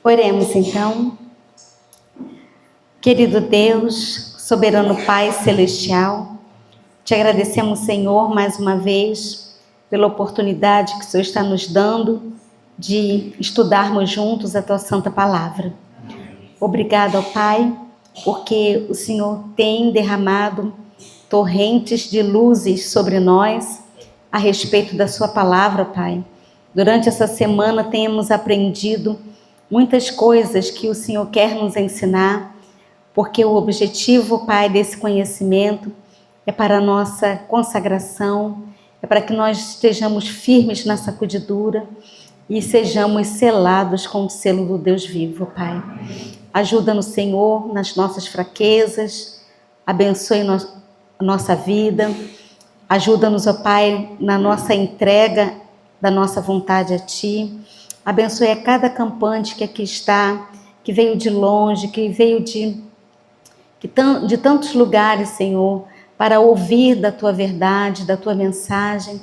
Oremos então. Querido Deus, soberano Pai celestial, te agradecemos, Senhor, mais uma vez, pela oportunidade que o Senhor está nos dando de estudarmos juntos a tua santa palavra. Obrigado, ó Pai, porque o Senhor tem derramado torrentes de luzes sobre nós a respeito da sua palavra, Pai. Durante essa semana temos aprendido muitas coisas que o Senhor quer nos ensinar, porque o objetivo, Pai, desse conhecimento é para a nossa consagração, é para que nós estejamos firmes na sacudidura e sejamos selados com o selo do Deus vivo, Pai. Ajuda-nos, Senhor, nas nossas fraquezas, abençoe a nossa vida, ajuda-nos, ó Pai, na nossa entrega da nossa vontade a Ti. Abençoe a cada campante que aqui está, que veio de longe, que veio de tantos lugares, Senhor, para ouvir da Tua verdade, da Tua mensagem,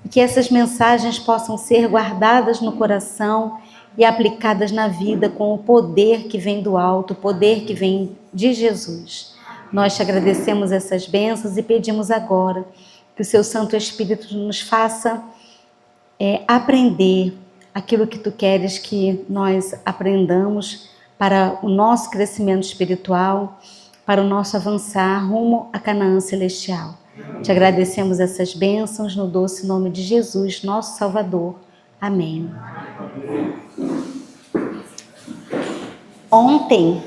e que essas mensagens possam ser guardadas no coração e aplicadas na vida com o poder que vem do alto, o poder que vem de Jesus. Nós te agradecemos essas bênçãos e pedimos agora que o Seu Santo Espírito nos faça aprender aquilo que Tu queres que nós aprendamos para o nosso crescimento espiritual, para o nosso avançar rumo a Canaã celestial. Te agradecemos essas bênçãos no doce nome de Jesus, nosso Salvador. Amém. Ontem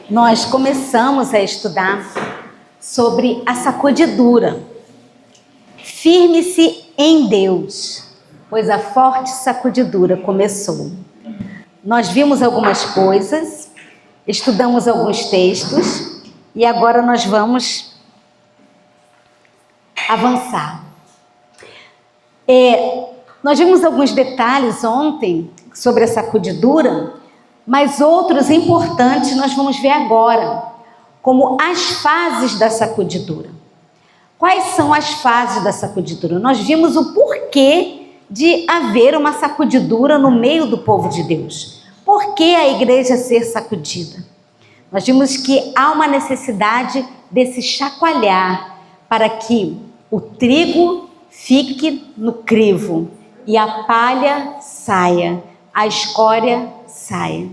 nós começamos a estudar sobre a sacudidura. Firme-se em Deus, pois a forte sacudidura começou. Nós vimos algumas coisas, estudamos alguns textos e agora nós vamos avançar. Nós vimos alguns detalhes ontem sobre a sacudidura, mas outros importantes nós vamos ver agora, como as fases da sacudidura. Quais são as fases da sacudidura? Nós vimos o porquê de haver uma sacudidura no meio do povo de Deus. Por que a igreja ser sacudida? Nós vimos que há uma necessidade desse chacoalhar para que o trigo fique no crivo e a palha saia, a escória saia.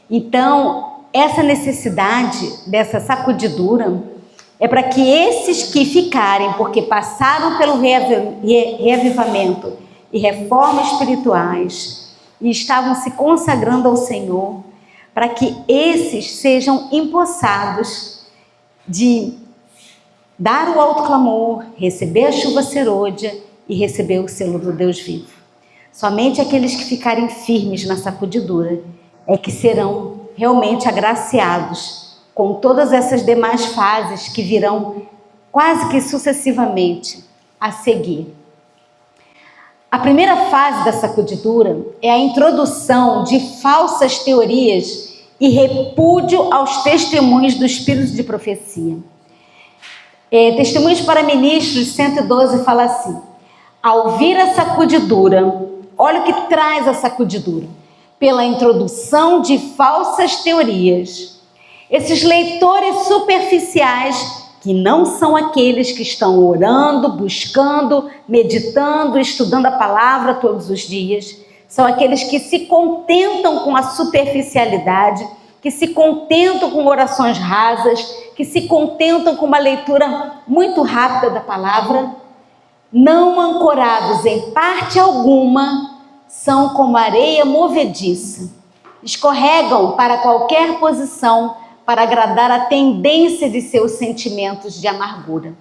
Então, essa necessidade dessa sacudidura é para que esses que ficarem, porque passaram pelo reavivamento e reformas espirituais e estavam se consagrando ao Senhor, para que esses sejam empossados de dar o alto clamor, receber a chuva serôdia e receber o selo do Deus vivo. Somente aqueles que ficarem firmes na sacudidura é que serão realmente agraciados com todas essas demais fases que virão quase que sucessivamente a seguir. A primeira fase da sacudidura é a introdução de falsas teorias e repúdio aos testemunhos do espírito de profecia. Testemunhos para Ministros 112 fala assim: ao vir a sacudidura, olha o que traz a sacudidura, pela introdução de falsas teorias. Esses leitores superficiais, que não são aqueles que estão orando, buscando, meditando, estudando a palavra todos os dias, são aqueles que se contentam com a superficialidade, que se contentam com orações rasas, que se contentam com uma leitura muito rápida da palavra, não ancorados em parte alguma, são como areia movediça, escorregam para qualquer posição para agradar a tendência de seus sentimentos de amargura.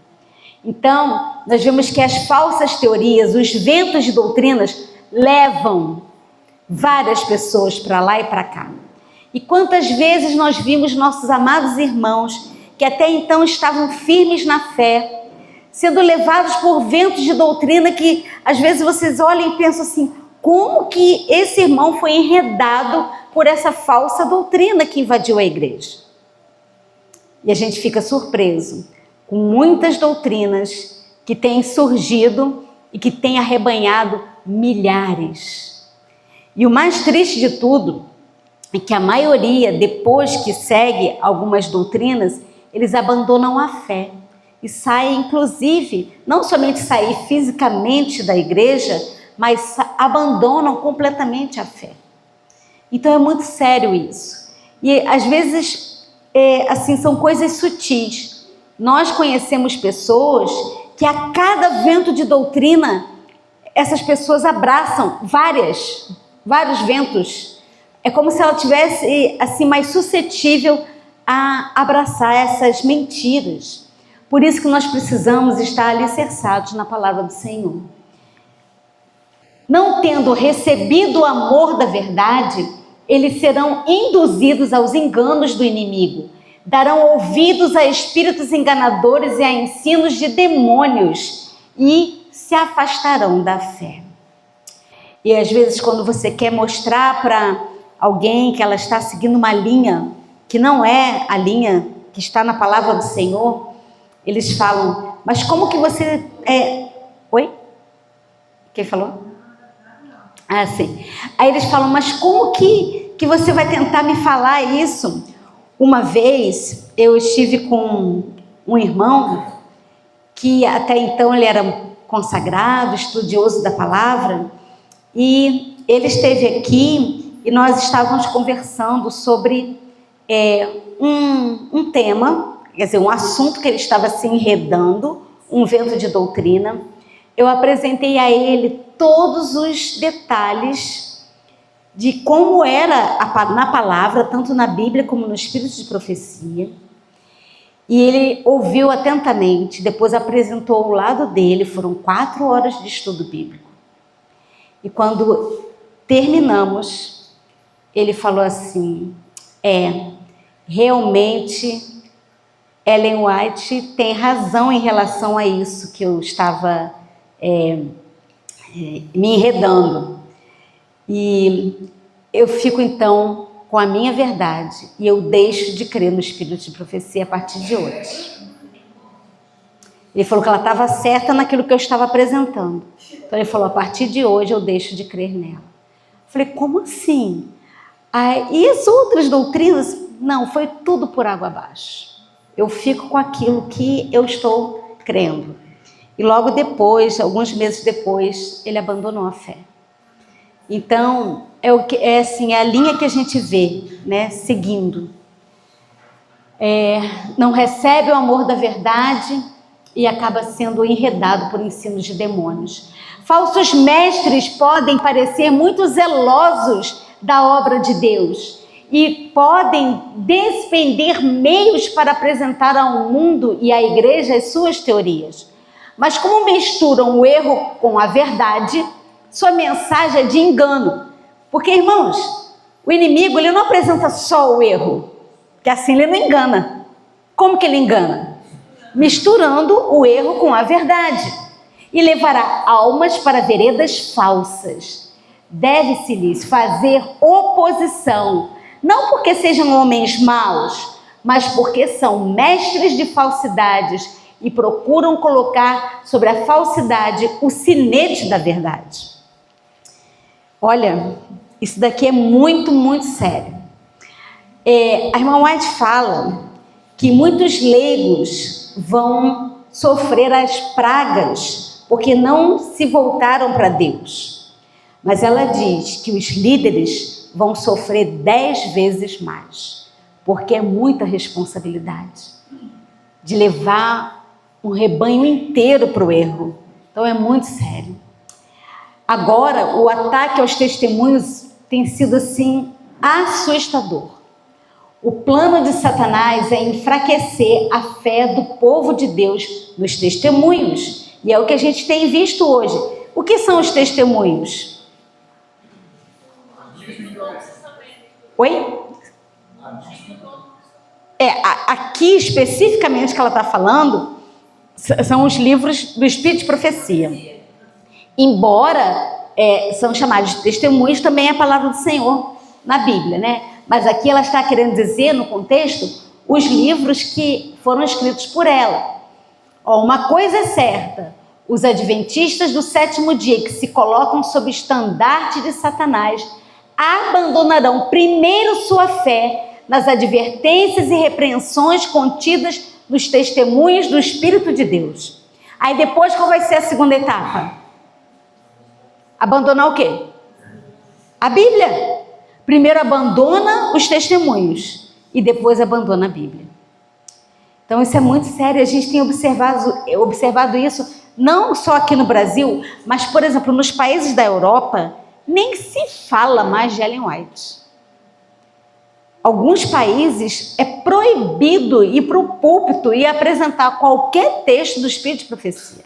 Então, nós vemos que as falsas teorias, os ventos de doutrinas, levam várias pessoas para lá e para cá. E quantas vezes nós vimos nossos amados irmãos, que até então estavam firmes na fé, sendo levados por ventos de doutrina que às vezes vocês olham e pensam assim: como que esse irmão foi enredado por essa falsa doutrina que invadiu a igreja? E a gente fica surpreso com muitas doutrinas que têm surgido e que têm arrebanhado milhares. E o mais triste de tudo é que a maioria, depois que segue algumas doutrinas, eles abandonam a fé e saem, inclusive, não somente sair fisicamente da igreja, mas abandonam completamente a fé. Então é muito sério isso. E às vezes, assim, são coisas sutis. Nós conhecemos pessoas que a cada vento de doutrina, essas pessoas abraçam vários ventos. É como se ela tivesse assim mais suscetível a abraçar essas mentiras. Por isso que nós precisamos estar alicerçados na palavra do Senhor. Não tendo recebido o amor da verdade, eles serão induzidos aos enganos do inimigo. Darão ouvidos a espíritos enganadores e a ensinos de demônios e se afastarão da fé. E às vezes, quando você quer mostrar para alguém que ela está seguindo uma linha que não é a linha que está na palavra do Senhor, eles falam, mas como que você Oi? Quem falou? Ah, sim. Aí eles falam, mas como que você vai tentar me falar isso? Uma vez eu estive com um irmão que até então ele era consagrado, estudioso da palavra, e ele esteve aqui e nós estávamos conversando sobre um tema, quer dizer, um assunto que ele estava se enredando, um vento de doutrina. Eu apresentei a ele todos os detalhes de como era na palavra, tanto na Bíblia como no Espírito de Profecia. E ele ouviu atentamente, depois apresentou ao lado dele, foram 4 horas de estudo bíblico. E quando terminamos, ele falou assim, realmente Ellen White tem razão em relação a isso que eu estava me enredando. E eu fico então com a minha verdade e eu deixo de crer no Espírito de Profecia a partir de hoje. Ele falou que ela estava certa naquilo que eu estava apresentando. Então ele falou, a partir de hoje eu deixo de crer nela. Eu falei, como assim? E as outras doutrinas? Não, foi tudo por água abaixo. Eu fico com aquilo que eu estou crendo. E logo depois, alguns meses depois, ele abandonou a fé. Então, é a linha que a gente vê, né, seguindo. Não recebe o amor da verdade e acaba sendo enredado por ensinos de demônios. Falsos mestres podem parecer muito zelosos da obra de Deus e podem despender meios para apresentar ao mundo e à igreja as suas teorias. Mas como misturam o erro com a verdade, sua mensagem é de engano. Porque, irmãos, o inimigo ele não apresenta só o erro, que assim ele não engana. Como que ele engana? Misturando o erro com a verdade. E levará almas para veredas falsas. Deve-se-lhes fazer oposição, não porque sejam homens maus, mas porque são mestres de falsidades e procuram colocar sobre a falsidade o sinete da verdade. Olha, isso daqui é muito, muito sério. A irmã White fala que muitos leigos vão sofrer as pragas porque não se voltaram para Deus. Mas ela diz que os líderes vão sofrer 10 vezes mais, porque é muita responsabilidade de levar um rebanho inteiro para o erro. Então é muito sério. Agora, o ataque aos testemunhos tem sido assim assustador. O plano de Satanás é enfraquecer a fé do povo de Deus nos testemunhos. E é o que a gente tem visto hoje. O que são os testemunhos? Oi? Aqui especificamente que ela está falando são os livros do Espírito de Profecia. Embora são chamados de testemunhos, também é a palavra do Senhor na Bíblia, né? Mas aqui ela está querendo dizer, no contexto, os livros que foram escritos por ela. Uma coisa é certa, os adventistas do 7º dia que se colocam sob estandarte de Satanás abandonarão primeiro sua fé nas advertências e repreensões contidas nos testemunhos do Espírito de Deus. Aí depois, qual vai ser a segunda etapa? Abandonar o quê? A Bíblia. Primeiro abandona os testemunhos e depois abandona a Bíblia. Então isso é muito sério, a gente tem observado isso não só aqui no Brasil, mas, por exemplo, nos países da Europa, nem se fala mais de Ellen White. Alguns países é proibido ir para o púlpito e apresentar qualquer texto do Espírito de Profecia.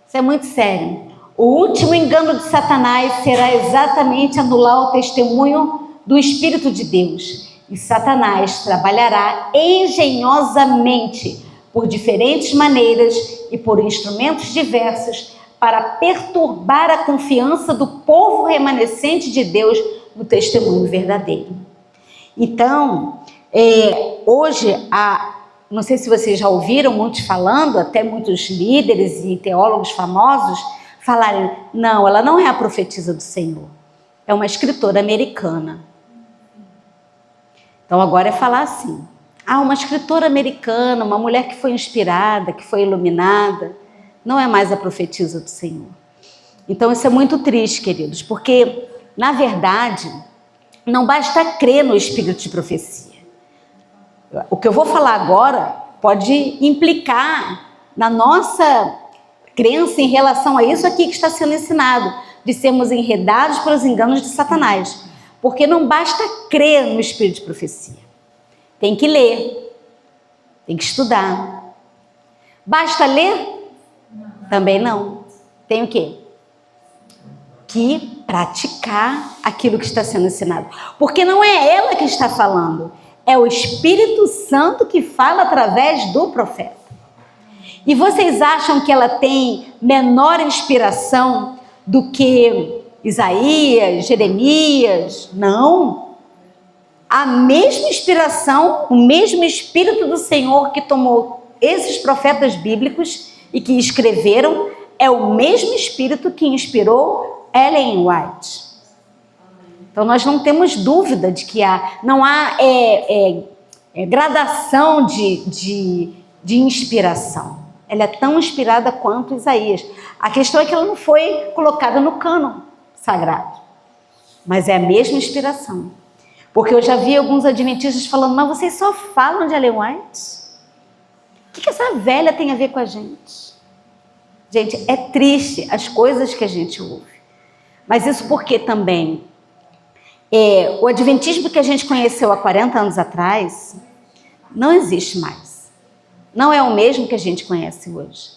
Isso é muito sério. O último engano de Satanás será exatamente anular o testemunho do Espírito de Deus. E Satanás trabalhará engenhosamente por diferentes maneiras e por instrumentos diversos para perturbar a confiança do povo remanescente de Deus no testemunho verdadeiro. Então, hoje, não sei se vocês já ouviram muitos falando, até muitos líderes e teólogos famosos falarem, não, ela não é a profetisa do Senhor, é uma escritora americana. Então agora é falar assim, uma escritora americana, uma mulher que foi inspirada, que foi iluminada, não é mais a profetisa do Senhor. Então isso é muito triste, queridos, porque na verdade não basta crer no Espírito de Profecia. O que eu vou falar agora pode implicar na nossa crença em relação a isso aqui que está sendo ensinado, de sermos enredados pelos enganos de Satanás. Porque não basta crer no Espírito de Profecia. Tem que ler, tem que estudar. Basta ler? Também não. Tem o quê? Que praticar aquilo que está sendo ensinado. Porque não é ela que está falando, é o Espírito Santo que fala através do profeta. E vocês acham que ela tem menor inspiração do que Isaías, Jeremias? Não. A mesma inspiração, o mesmo Espírito do Senhor que tomou esses profetas bíblicos e que escreveram, é o mesmo Espírito que inspirou Ellen White. Então nós não temos dúvida de que não há gradação de inspiração. Ela é tão inspirada quanto Isaías. A questão é que ela não foi colocada no cânon sagrado, mas é a mesma inspiração. Porque eu já vi alguns adventistas falando, mas vocês só falam de Ellen White? O que essa velha tem a ver com a gente? Gente, é triste as coisas que a gente ouve. Mas isso porque também o adventismo que a gente conheceu há 40 anos atrás não existe mais. Não é o mesmo que a gente conhece hoje.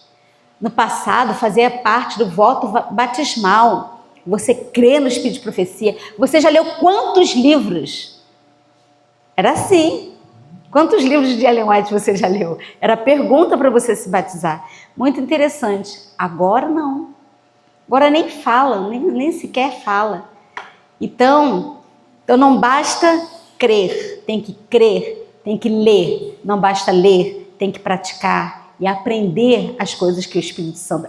No passado, fazia parte do voto batismal. Você crê no Espírito de Profecia. Você já leu quantos livros? Era assim. Quantos livros de Ellen White você já leu? Era pergunta para você se batizar. Muito interessante. Agora não. Agora nem fala, nem sequer fala. Então não basta crer, tem que crer, tem que ler. Não basta ler, tem que praticar e aprender as coisas que o Espírito Santo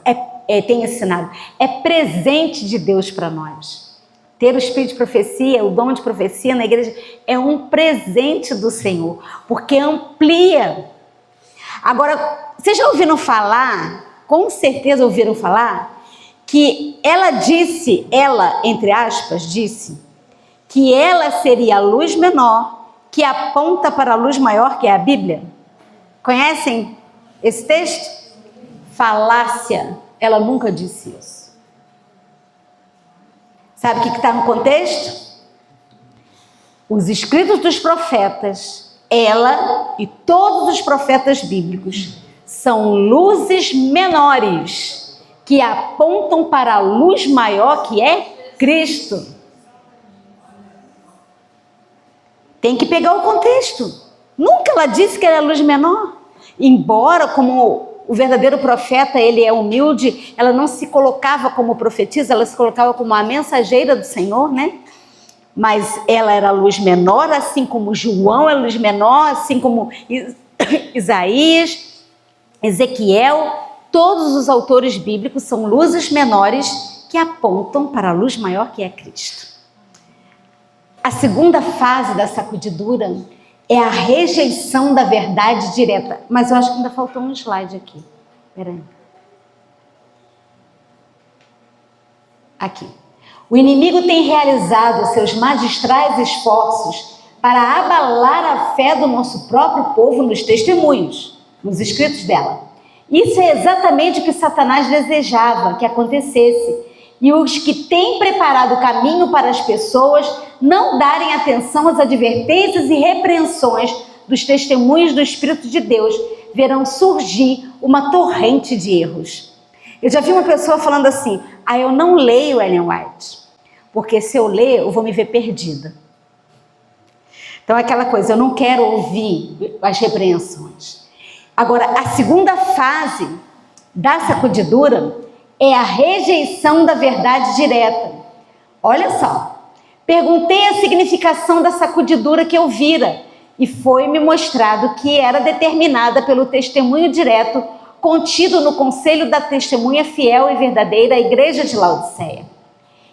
tem ensinado. É presente de Deus para nós. Ter o Espírito de Profecia, o dom de profecia na igreja é um presente do Senhor, porque amplia. Agora, vocês já ouviram falar, com certeza ouviram falar, que ela, entre aspas, disse que ela seria a luz menor que aponta para a luz maior, que é a Bíblia. Conhecem esse texto? Falácia. Ela nunca disse isso. Sabe o que está no contexto? Os escritos dos profetas, ela e todos os profetas bíblicos são luzes menores que apontam para a luz maior, que é Cristo. Tem que pegar o contexto. Nunca ela disse que era a luz menor. Embora, como o verdadeiro profeta, ele é humilde, ela não se colocava como profetisa, ela se colocava como a mensageira do Senhor, né? Mas ela era a luz menor, assim como João é a luz menor, assim como Isaías, Ezequiel, todos os autores bíblicos são luzes menores que apontam para a luz maior, que é Cristo. A segunda fase da sacudidura é a rejeição da verdade direta. Mas eu acho que ainda faltou um slide aqui. Peraí. Aqui. O inimigo tem realizado seus magistrais esforços para abalar a fé do nosso próprio povo nos testemunhos, nos escritos dela. Isso é exatamente o que Satanás desejava que acontecesse. E os que têm preparado o caminho para as pessoas não darem atenção às advertências e repreensões dos testemunhos do Espírito de Deus, verão surgir uma torrente de erros. Eu já vi uma pessoa falando assim: eu não leio Ellen White, porque se eu ler, eu vou me ver perdida. Então é aquela coisa, eu não quero ouvir as repreensões. Agora, a segunda fase da sacudidura é a rejeição da verdade direta. Olha só, perguntei a significação da sacudidura que eu vira e foi-me mostrado que era determinada pelo testemunho direto contido no conselho da testemunha fiel e verdadeira, a igreja de Laodiceia.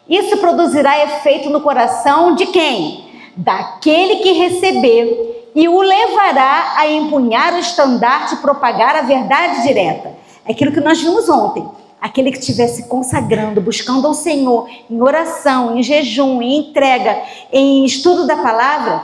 Isso produzirá efeito no coração de quem? Daquele que receber, e o levará a empunhar o estandarte e propagar a verdade direta. É aquilo que nós vimos ontem. Aquele que estiver se consagrando, buscando ao Senhor em oração, em jejum, em entrega, em estudo da palavra,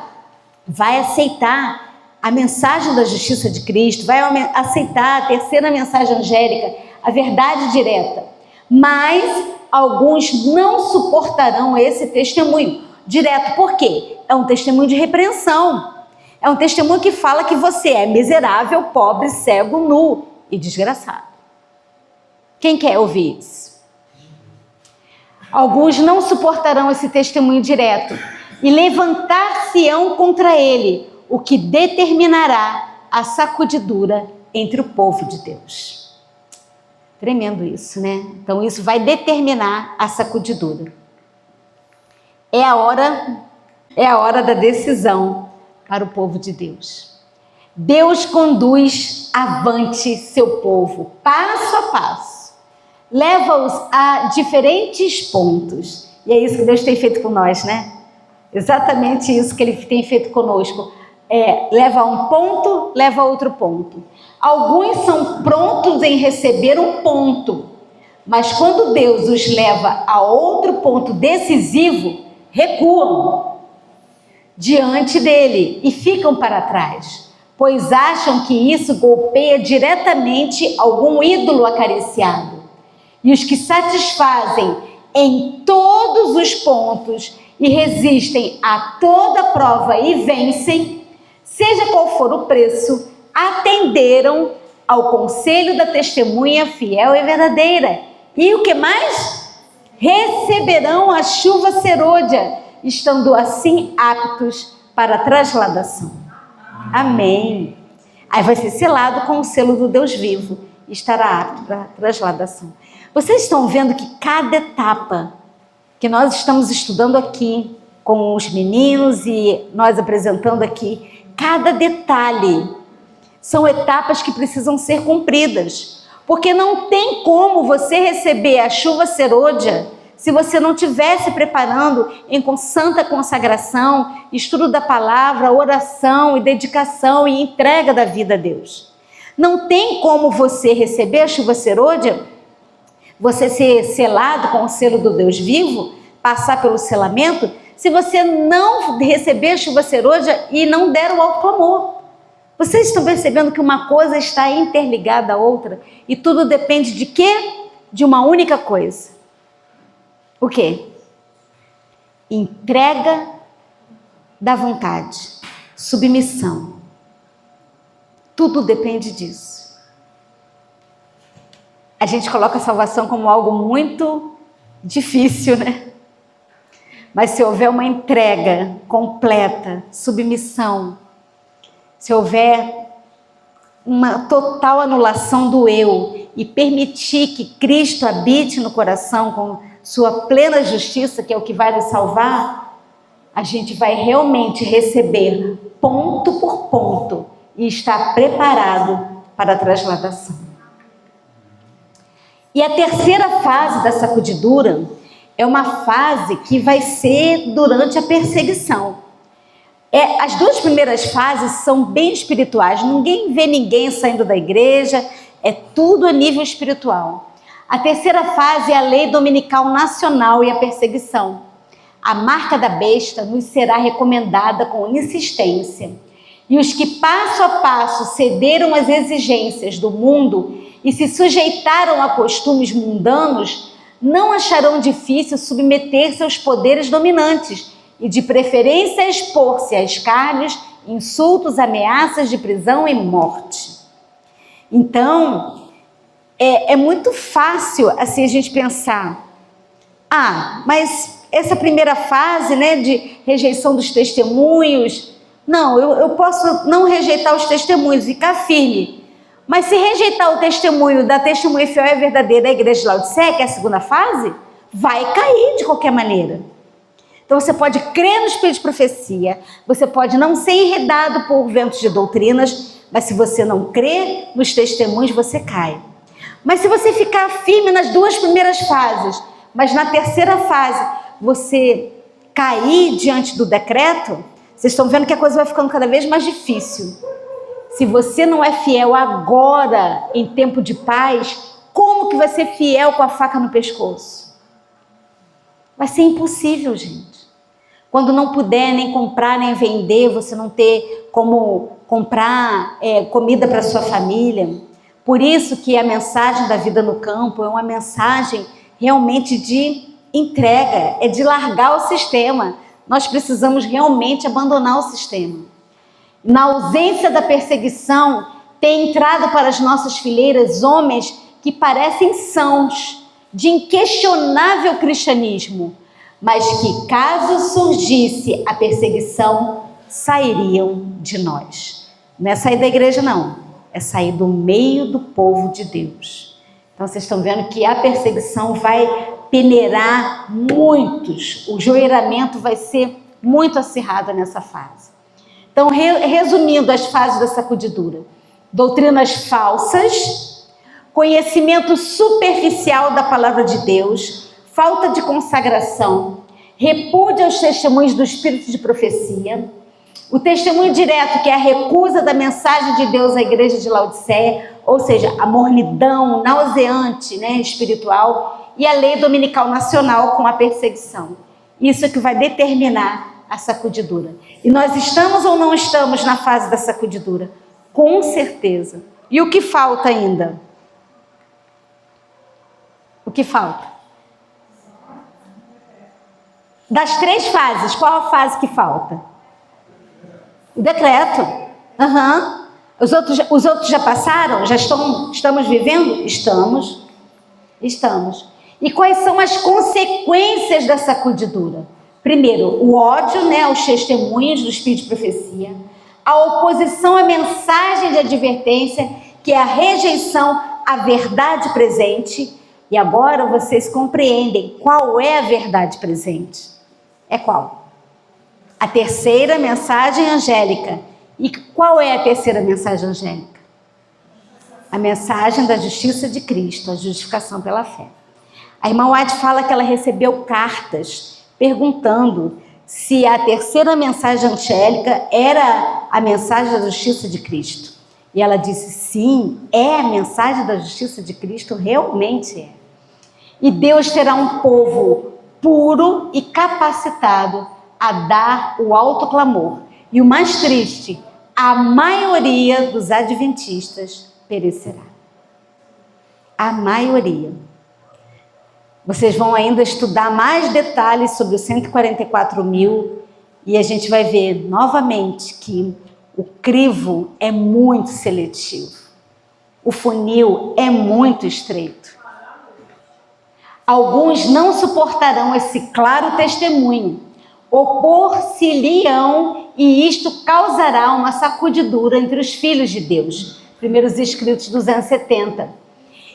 vai aceitar a mensagem da justiça de Cristo, vai aceitar a terceira mensagem angélica, a verdade direta. Mas alguns não suportarão esse testemunho direto. Por quê? É um testemunho de repreensão. É um testemunho que fala que você é miserável, pobre, cego, nu e desgraçado. Quem quer ouvir isso? Alguns não suportarão esse testemunho direto e levantar-se-ão contra ele, o que determinará a sacudidura entre o povo de Deus. Tremendo isso, né? Então isso vai determinar a sacudidura. É a hora da decisão para o povo de Deus. Deus conduz avante seu povo, passo a passo. Leva-os a diferentes pontos. E é isso que Deus tem feito com nós, né? Exatamente isso que Ele tem feito conosco. Leva a um ponto, leva a outro ponto. Alguns são prontos em receber um ponto, mas quando Deus os leva a outro ponto decisivo, recuam diante dele e ficam para trás, pois acham que isso golpeia diretamente algum ídolo acariciado. E os que satisfazem em todos os pontos e resistem a toda prova e vencem, seja qual for o preço, atenderam ao conselho da testemunha fiel e verdadeira. E o que mais? Receberão a chuva serôdia, estando assim aptos para a transladação. Amém. Aí vai ser selado com o selo do Deus vivo e estará apto para a transladação. Vocês estão vendo que cada etapa que nós estamos estudando aqui com os meninos e nós apresentando aqui, cada detalhe são etapas que precisam ser cumpridas, porque não tem como você receber a chuva serôdia se você não estiver se preparando em santa consagração, estudo da palavra, oração e dedicação e entrega da vida a Deus. Não tem como você receber a chuva serôdia, você ser selado com o selo do Deus vivo, passar pelo selamento, se você não receber a chuva serôdia e não der o alto clamor. Vocês estão percebendo que uma coisa está interligada à outra e tudo depende de quê? De uma única coisa. O quê? Entrega da vontade, submissão. Tudo depende disso. A gente coloca a salvação como algo muito difícil, né? Mas se houver uma entrega completa, submissão, se houver uma total anulação do eu e permitir que Cristo habite no coração com sua plena justiça, que é o que vai nos salvar, a gente vai realmente receber ponto por ponto e estar preparado para a transladação. E a terceira fase da sacudidura é uma fase que vai ser durante a perseguição. As duas primeiras fases são bem espirituais, ninguém vê ninguém saindo da igreja, é tudo a nível espiritual. A terceira fase é a lei dominical nacional e a perseguição. A marca da besta nos será recomendada com insistência. E os que passo a passo cederam às exigências do mundo e se sujeitaram a costumes mundanos, não acharão difícil submeter-se aos poderes dominantes e de preferência expor-se a escárnios, insultos, ameaças de prisão e morte. Então, é muito fácil assim a gente pensar, mas essa primeira fase, né, de rejeição dos testemunhos, não, eu posso não rejeitar os testemunhos, ficar firme. Mas se rejeitar o testemunho da testemunha fiel e verdadeira da igreja de Laodiceia, que é a segunda fase, vai cair de qualquer maneira. Então você pode crer no espírito de profecia, você pode não ser enredado por ventos de doutrinas, mas se você não crê nos testemunhos, você cai. Mas se você ficar firme nas duas primeiras fases, mas na terceira fase você cair diante do decreto, vocês estão vendo que a coisa vai ficando cada vez mais difícil. Se você não é fiel agora, em tempo de paz, como que vai ser fiel com a faca no pescoço? Vai ser impossível, gente. Quando não puder nem comprar nem vender, você não ter como comprar comida para sua família. Por isso que a mensagem da vida no campo é uma mensagem realmente de entrega, é de largar o sistema. Nós precisamos realmente abandonar o sistema. Na ausência da perseguição, tem entrado para as nossas fileiras homens que parecem sãos, de inquestionável cristianismo, mas que, caso surgisse a perseguição, sairiam de nós. Não é sair da igreja, não. É sair do meio do povo de Deus. Então, vocês estão vendo que a perseguição vai peneirar muitos. O joelhamento vai ser muito acirrado nessa fase. Então, resumindo as fases da sacudidura: doutrinas falsas, conhecimento superficial da palavra de Deus, falta de consagração, repúdio aos testemunhos do espírito de profecia, o testemunho direto, que é a recusa da mensagem de Deus à igreja de Laodiceia, ou seja, a mornidão nauseante, né, espiritual, e a lei dominical nacional com a perseguição. Isso é que vai determinar a sacudidura. E nós estamos ou não estamos na fase da sacudidura? Com certeza. E o que falta ainda? O que falta? Das três fases, qual a fase que falta? O decreto. Os outros já passaram? Já estamos vivendo? Estamos. E quais são as consequências da sacudidura? Primeiro, o ódio, né, aos testemunhos do espírito de profecia, a oposição à mensagem de advertência, que é a rejeição à verdade presente. E agora vocês compreendem qual é a verdade presente. É qual? A terceira mensagem angélica. E qual é a terceira mensagem angélica? A mensagem da justiça de Cristo, a justificação pela fé. A irmã White fala que ela recebeu cartas perguntando se a terceira mensagem angélica era a mensagem da justiça de Cristo. E ela disse, sim, é a mensagem da justiça de Cristo, realmente é. E Deus terá um povo puro e capacitado a dar o alto clamor. E o mais triste, a maioria dos adventistas perecerá. A maioria. Vocês vão ainda estudar mais detalhes sobre os 144 mil e a gente vai ver novamente que o crivo é muito seletivo. O funil é muito estreito. Alguns não suportarão esse claro testemunho, opor-se-lhe-ão e isto causará uma sacudidura entre os filhos de Deus. Primeiros escritos 270.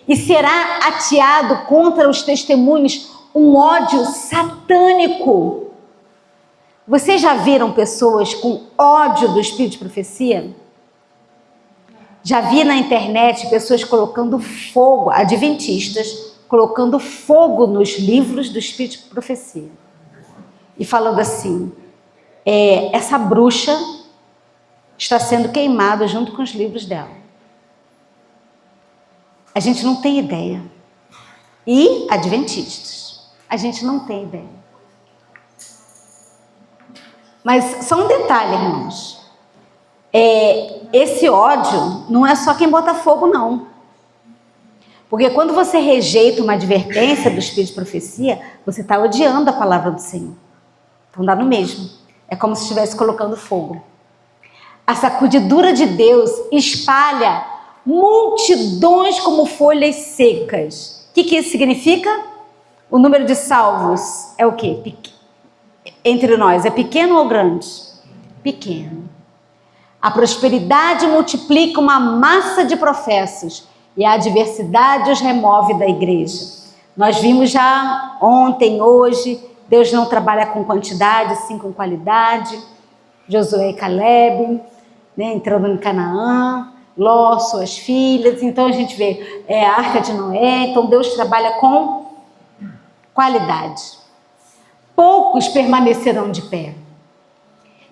E será ateado contra os testemunhos um ódio satânico. Vocês já viram pessoas com ódio do espírito de profecia? Já vi na internet pessoas colocando fogo, adventistas, colocando fogo nos livros do Espírito de Profecia. E falando assim, essa bruxa está sendo queimada junto com os livros dela. A gente não tem ideia. E adventistas, a gente não tem ideia. Mas só um detalhe, irmãos. Esse ódio não é só quem bota fogo, não. Porque quando você rejeita uma advertência do Espírito de Profecia, você está odiando a palavra do Senhor. Então dá no mesmo. É como se estivesse colocando fogo. A sacudidura de Deus espalha multidões como folhas secas. O que isso significa? O número de salvos é o quê? Entre nós, é pequeno ou grande? Pequeno. A prosperidade multiplica uma massa de professos e a adversidade os remove da igreja. Nós vimos já ontem, hoje, Deus não trabalha com quantidade, sim com qualidade. Josué e Caleb, né, entrando em Canaã, Ló, suas filhas. Então a gente vê a Arca de Noé. Então Deus trabalha com qualidade. Poucos permanecerão de pé.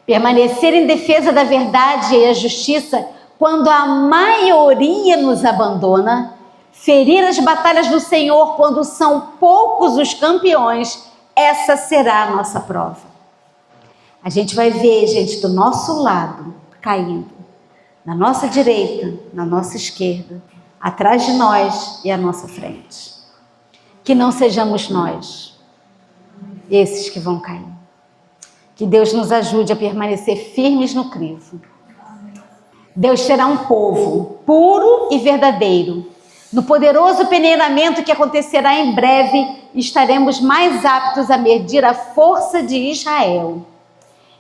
Permanecer em defesa da verdade e a justiça quando a maioria nos abandona. Ferir as batalhas do Senhor quando são poucos os campeões. Essa será a nossa prova. A gente vai ver, gente, do nosso lado caindo. Na nossa direita, na nossa esquerda, atrás de nós e à nossa frente. Que não sejamos nós esses que vão cair. Que Deus nos ajude a permanecer firmes no crivo. Deus terá um povo puro e verdadeiro. No poderoso peneiramento que acontecerá em breve, estaremos mais aptos a medir a força de Israel.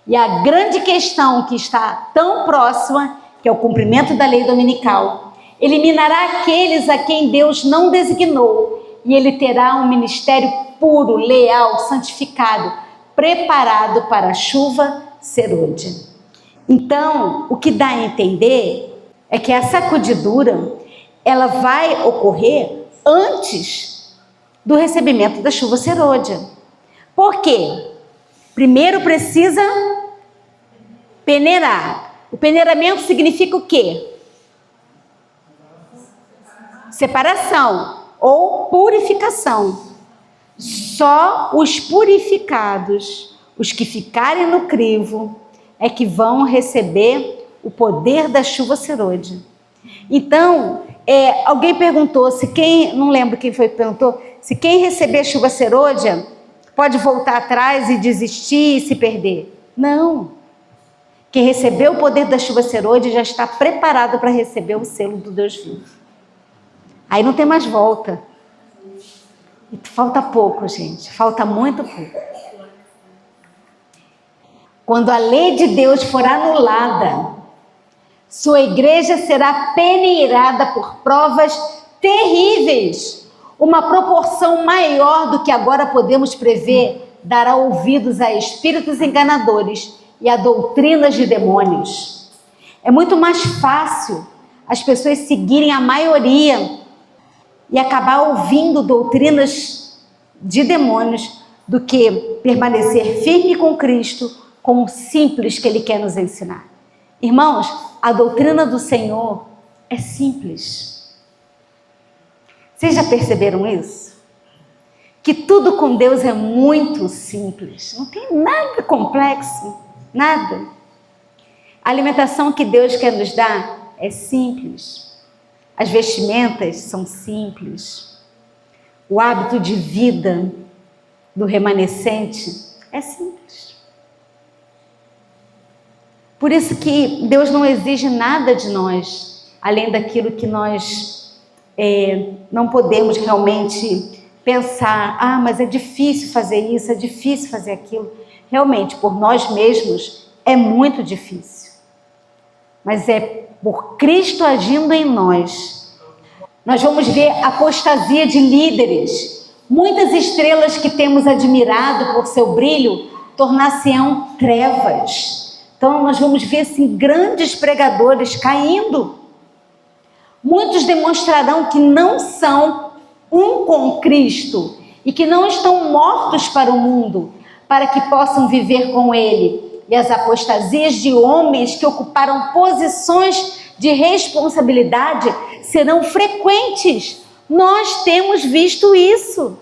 E a grande questão que está tão próxima, que é o cumprimento da lei dominical, eliminará aqueles a quem Deus não designou, e ele terá um ministério puro, leal, santificado, preparado para a chuva serôdia. Então, o que dá a entender é que a sacudidura, ela vai ocorrer antes do recebimento da chuva serôdia. Por quê? Primeiro precisa peneirar. O peneiramento significa o quê? Separação ou purificação. Só os purificados, os que ficarem no crivo, é que vão receber o poder da chuva serôdia. Então, alguém perguntou se quem, não lembro quem foi que perguntou, se quem receber a chuva serôdia pode voltar atrás e desistir e se perder. Não. Quem recebeu o poder da chuva serôdia já está preparado para receber o selo do Deus vivo. Aí não tem mais volta. E falta pouco, gente. Falta muito pouco. Quando a lei de Deus for anulada, sua igreja será peneirada por provas terríveis. Uma proporção maior do que agora podemos prever dará ouvidos a espíritos enganadores e a doutrinas de demônios. É muito mais fácil as pessoas seguirem a maioria e acabar ouvindo doutrinas de demônios do que permanecer firme com Cristo, com o simples que Ele quer nos ensinar. Irmãos, a doutrina do Senhor é simples. Vocês já perceberam isso? Que tudo com Deus é muito simples. Não tem nada complexo, nada. A alimentação que Deus quer nos dar é simples. As vestimentas são simples. O hábito de vida do remanescente é simples. Por isso que Deus não exige nada de nós, além daquilo que nós não podemos realmente pensar. Ah, mas é difícil fazer isso, é difícil fazer aquilo. Realmente, por nós mesmos, é muito difícil. Mas é por Cristo agindo em nós. Nós vamos ver apostasia de líderes. Muitas estrelas que temos admirado por seu brilho tornar-se-ão trevas. Então nós vamos ver assim, grandes pregadores caindo. Muitos demonstrarão que não são um com Cristo, e que não estão mortos para o mundo, para que possam viver com Ele. E as apostasias de homens que ocuparam posições de responsabilidade serão frequentes. Nós temos visto isso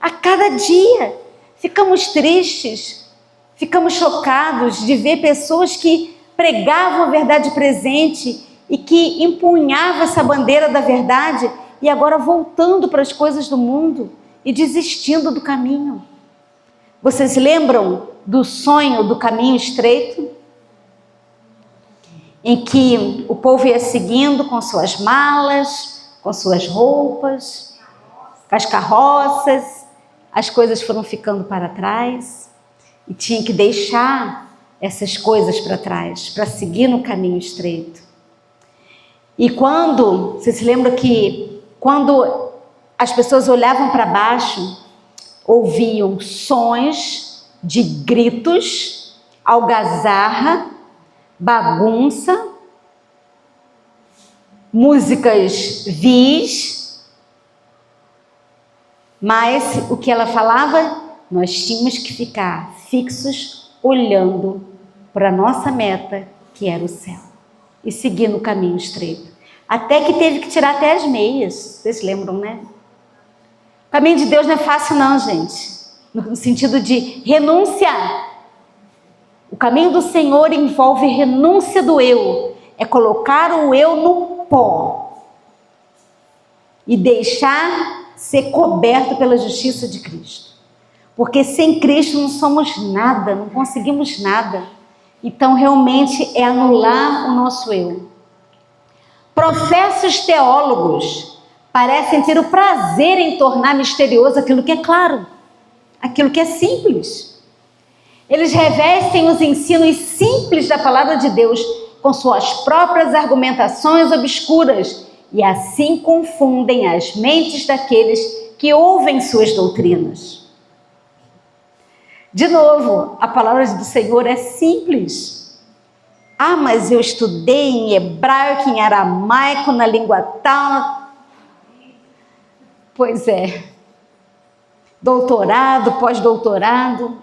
a cada dia. Ficamos tristes, ficamos chocados de ver pessoas que pregavam a verdade presente e que empunhavam essa bandeira da verdade e agora voltando para as coisas do mundo e desistindo do caminho. Vocês lembram do sonho do caminho estreito? Em que o povo ia seguindo com suas malas, com suas roupas, com as carroças, as coisas foram ficando para trás e tinha que deixar essas coisas para trás, para seguir no caminho estreito. E você se lembra que quando as pessoas olhavam para baixo, ouviam sons de gritos, algazarra, bagunça, músicas vis, mas o que ela falava? Nós tínhamos que ficar fixos, olhando para a nossa meta, que era o céu, e seguir no caminho estreito. Até que teve que tirar até as meias, vocês lembram, né? O caminho de Deus não é fácil não, gente, no sentido de renunciar. O caminho do Senhor envolve renúncia do eu, é colocar o eu no pó e deixar ser coberto pela justiça de Cristo. Porque sem Cristo não somos nada, não conseguimos nada. Então realmente é anular o nosso eu. Professos teólogos parecem ter o prazer em tornar misterioso aquilo que é claro, aquilo que é simples. Eles revestem os ensinos simples da palavra de Deus com suas próprias argumentações obscuras e assim confundem as mentes daqueles que ouvem suas doutrinas. De novo, a palavra do Senhor é simples. Ah, mas eu estudei em hebraico, em aramaico, na língua tal. Pois é. Doutorado, pós-doutorado.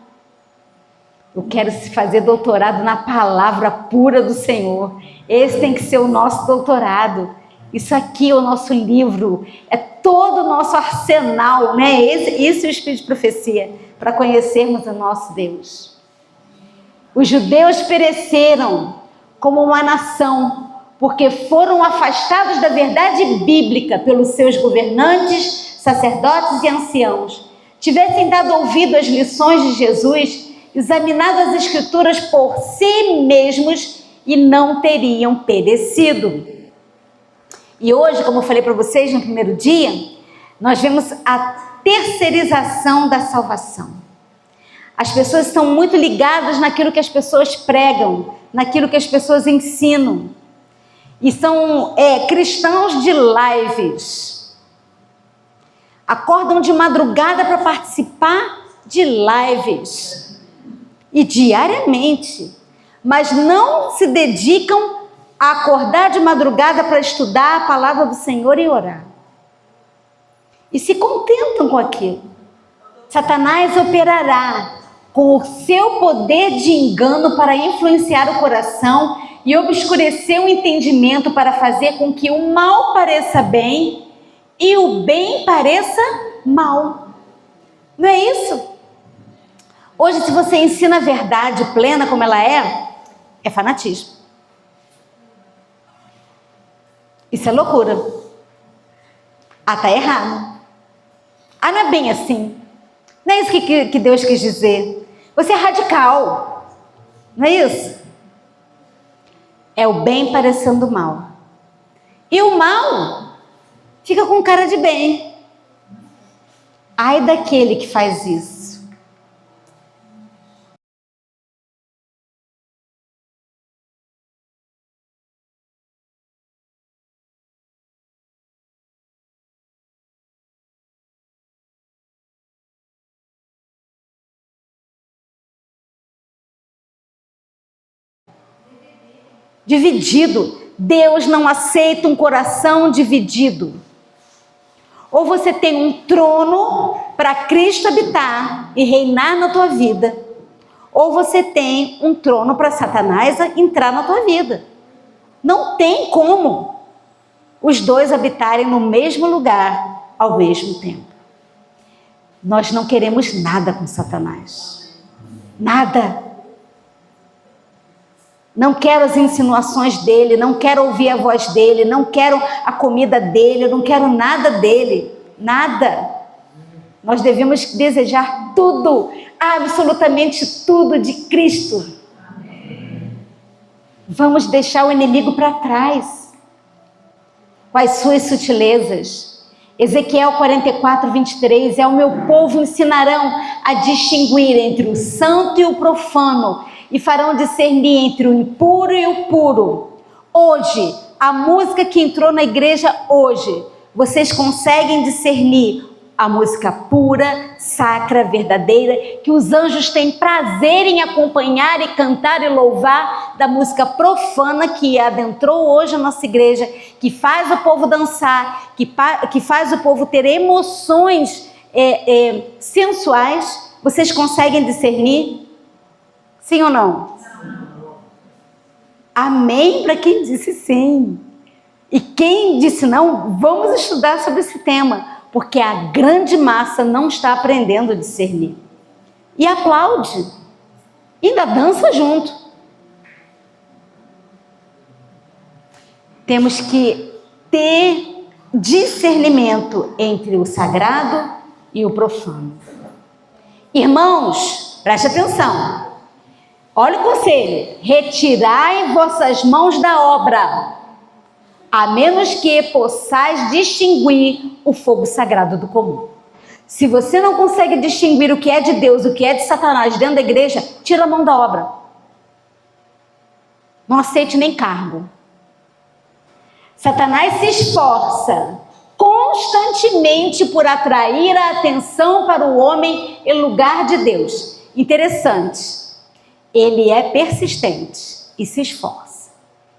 Eu quero fazer doutorado na palavra pura do Senhor. Esse tem que ser o nosso doutorado. Isso aqui é o nosso livro, é todo o nosso arsenal, né? Esse é o Espírito de Profecia, para conhecermos o nosso Deus. Os judeus pereceram como uma nação, porque foram afastados da verdade bíblica pelos seus governantes, sacerdotes e anciãos. Tivessem dado ouvido às lições de Jesus, examinado as Escrituras por si mesmos e não teriam perecido. E hoje, como eu falei para vocês no primeiro dia, nós vemos a terceirização da salvação. As pessoas estão muito ligadas naquilo que as pessoas pregam, naquilo que as pessoas ensinam. E são cristãos de lives. Acordam de madrugada para participar de lives. E diariamente. Mas não se dedicam a acordar de madrugada para estudar a palavra do Senhor e orar. E se contentam com aquilo. Satanás operará com o seu poder de engano para influenciar o coração e obscurecer o entendimento para fazer com que o mal pareça bem e o bem pareça mal. Não é isso? Hoje, se você ensina a verdade plena como ela é fanatismo. Isso é loucura. Ah, tá errado. Ah, não é bem assim. Não é isso que Deus quis dizer. Você é radical. Não é isso? É o bem parecendo mal. E o mal fica com cara de bem. Ai daquele que faz isso. Dividido. Deus não aceita um coração dividido. Ou você tem um trono para Cristo habitar e reinar na tua vida, ou você tem um trono para Satanás entrar na tua vida. Não tem como os dois habitarem no mesmo lugar ao mesmo tempo. Nós não queremos nada com Satanás. Nada. Não quero as insinuações dele, não quero ouvir a voz dele, não quero a comida dele, eu não quero nada dele. Nada. Nós devemos desejar tudo, absolutamente tudo de Cristo. Vamos deixar o inimigo para trás, com as suas sutilezas. Ezequiel 44:23, ao meu povo ensinarão a distinguir entre o santo e o profano, e farão discernir entre o impuro e o puro. Hoje, a música que entrou na igreja hoje, vocês conseguem discernir a música pura, sacra, verdadeira, que os anjos têm prazer em acompanhar e cantar e louvar, da música profana que adentrou hoje a nossa igreja, que faz o povo dançar, que faz o povo ter emoções sensuais. Vocês conseguem discernir? Sim ou não? Amém para quem disse sim. E quem disse não, vamos estudar sobre esse tema, porque a grande massa não está aprendendo a discernir. E aplaude. Ainda dança junto. Temos que ter discernimento entre o sagrado e o profano. Irmãos, preste atenção. Olha o conselho. Retirai vossas mãos da obra, a menos que possais distinguir o fogo sagrado do comum. Se você não consegue distinguir o que é de Deus, o que é de Satanás dentro da igreja, tira a mão da obra. Não aceite nem cargo. Satanás se esforça constantemente por atrair a atenção para o homem em lugar de Deus. Interessante. Ele é persistente e se esforça.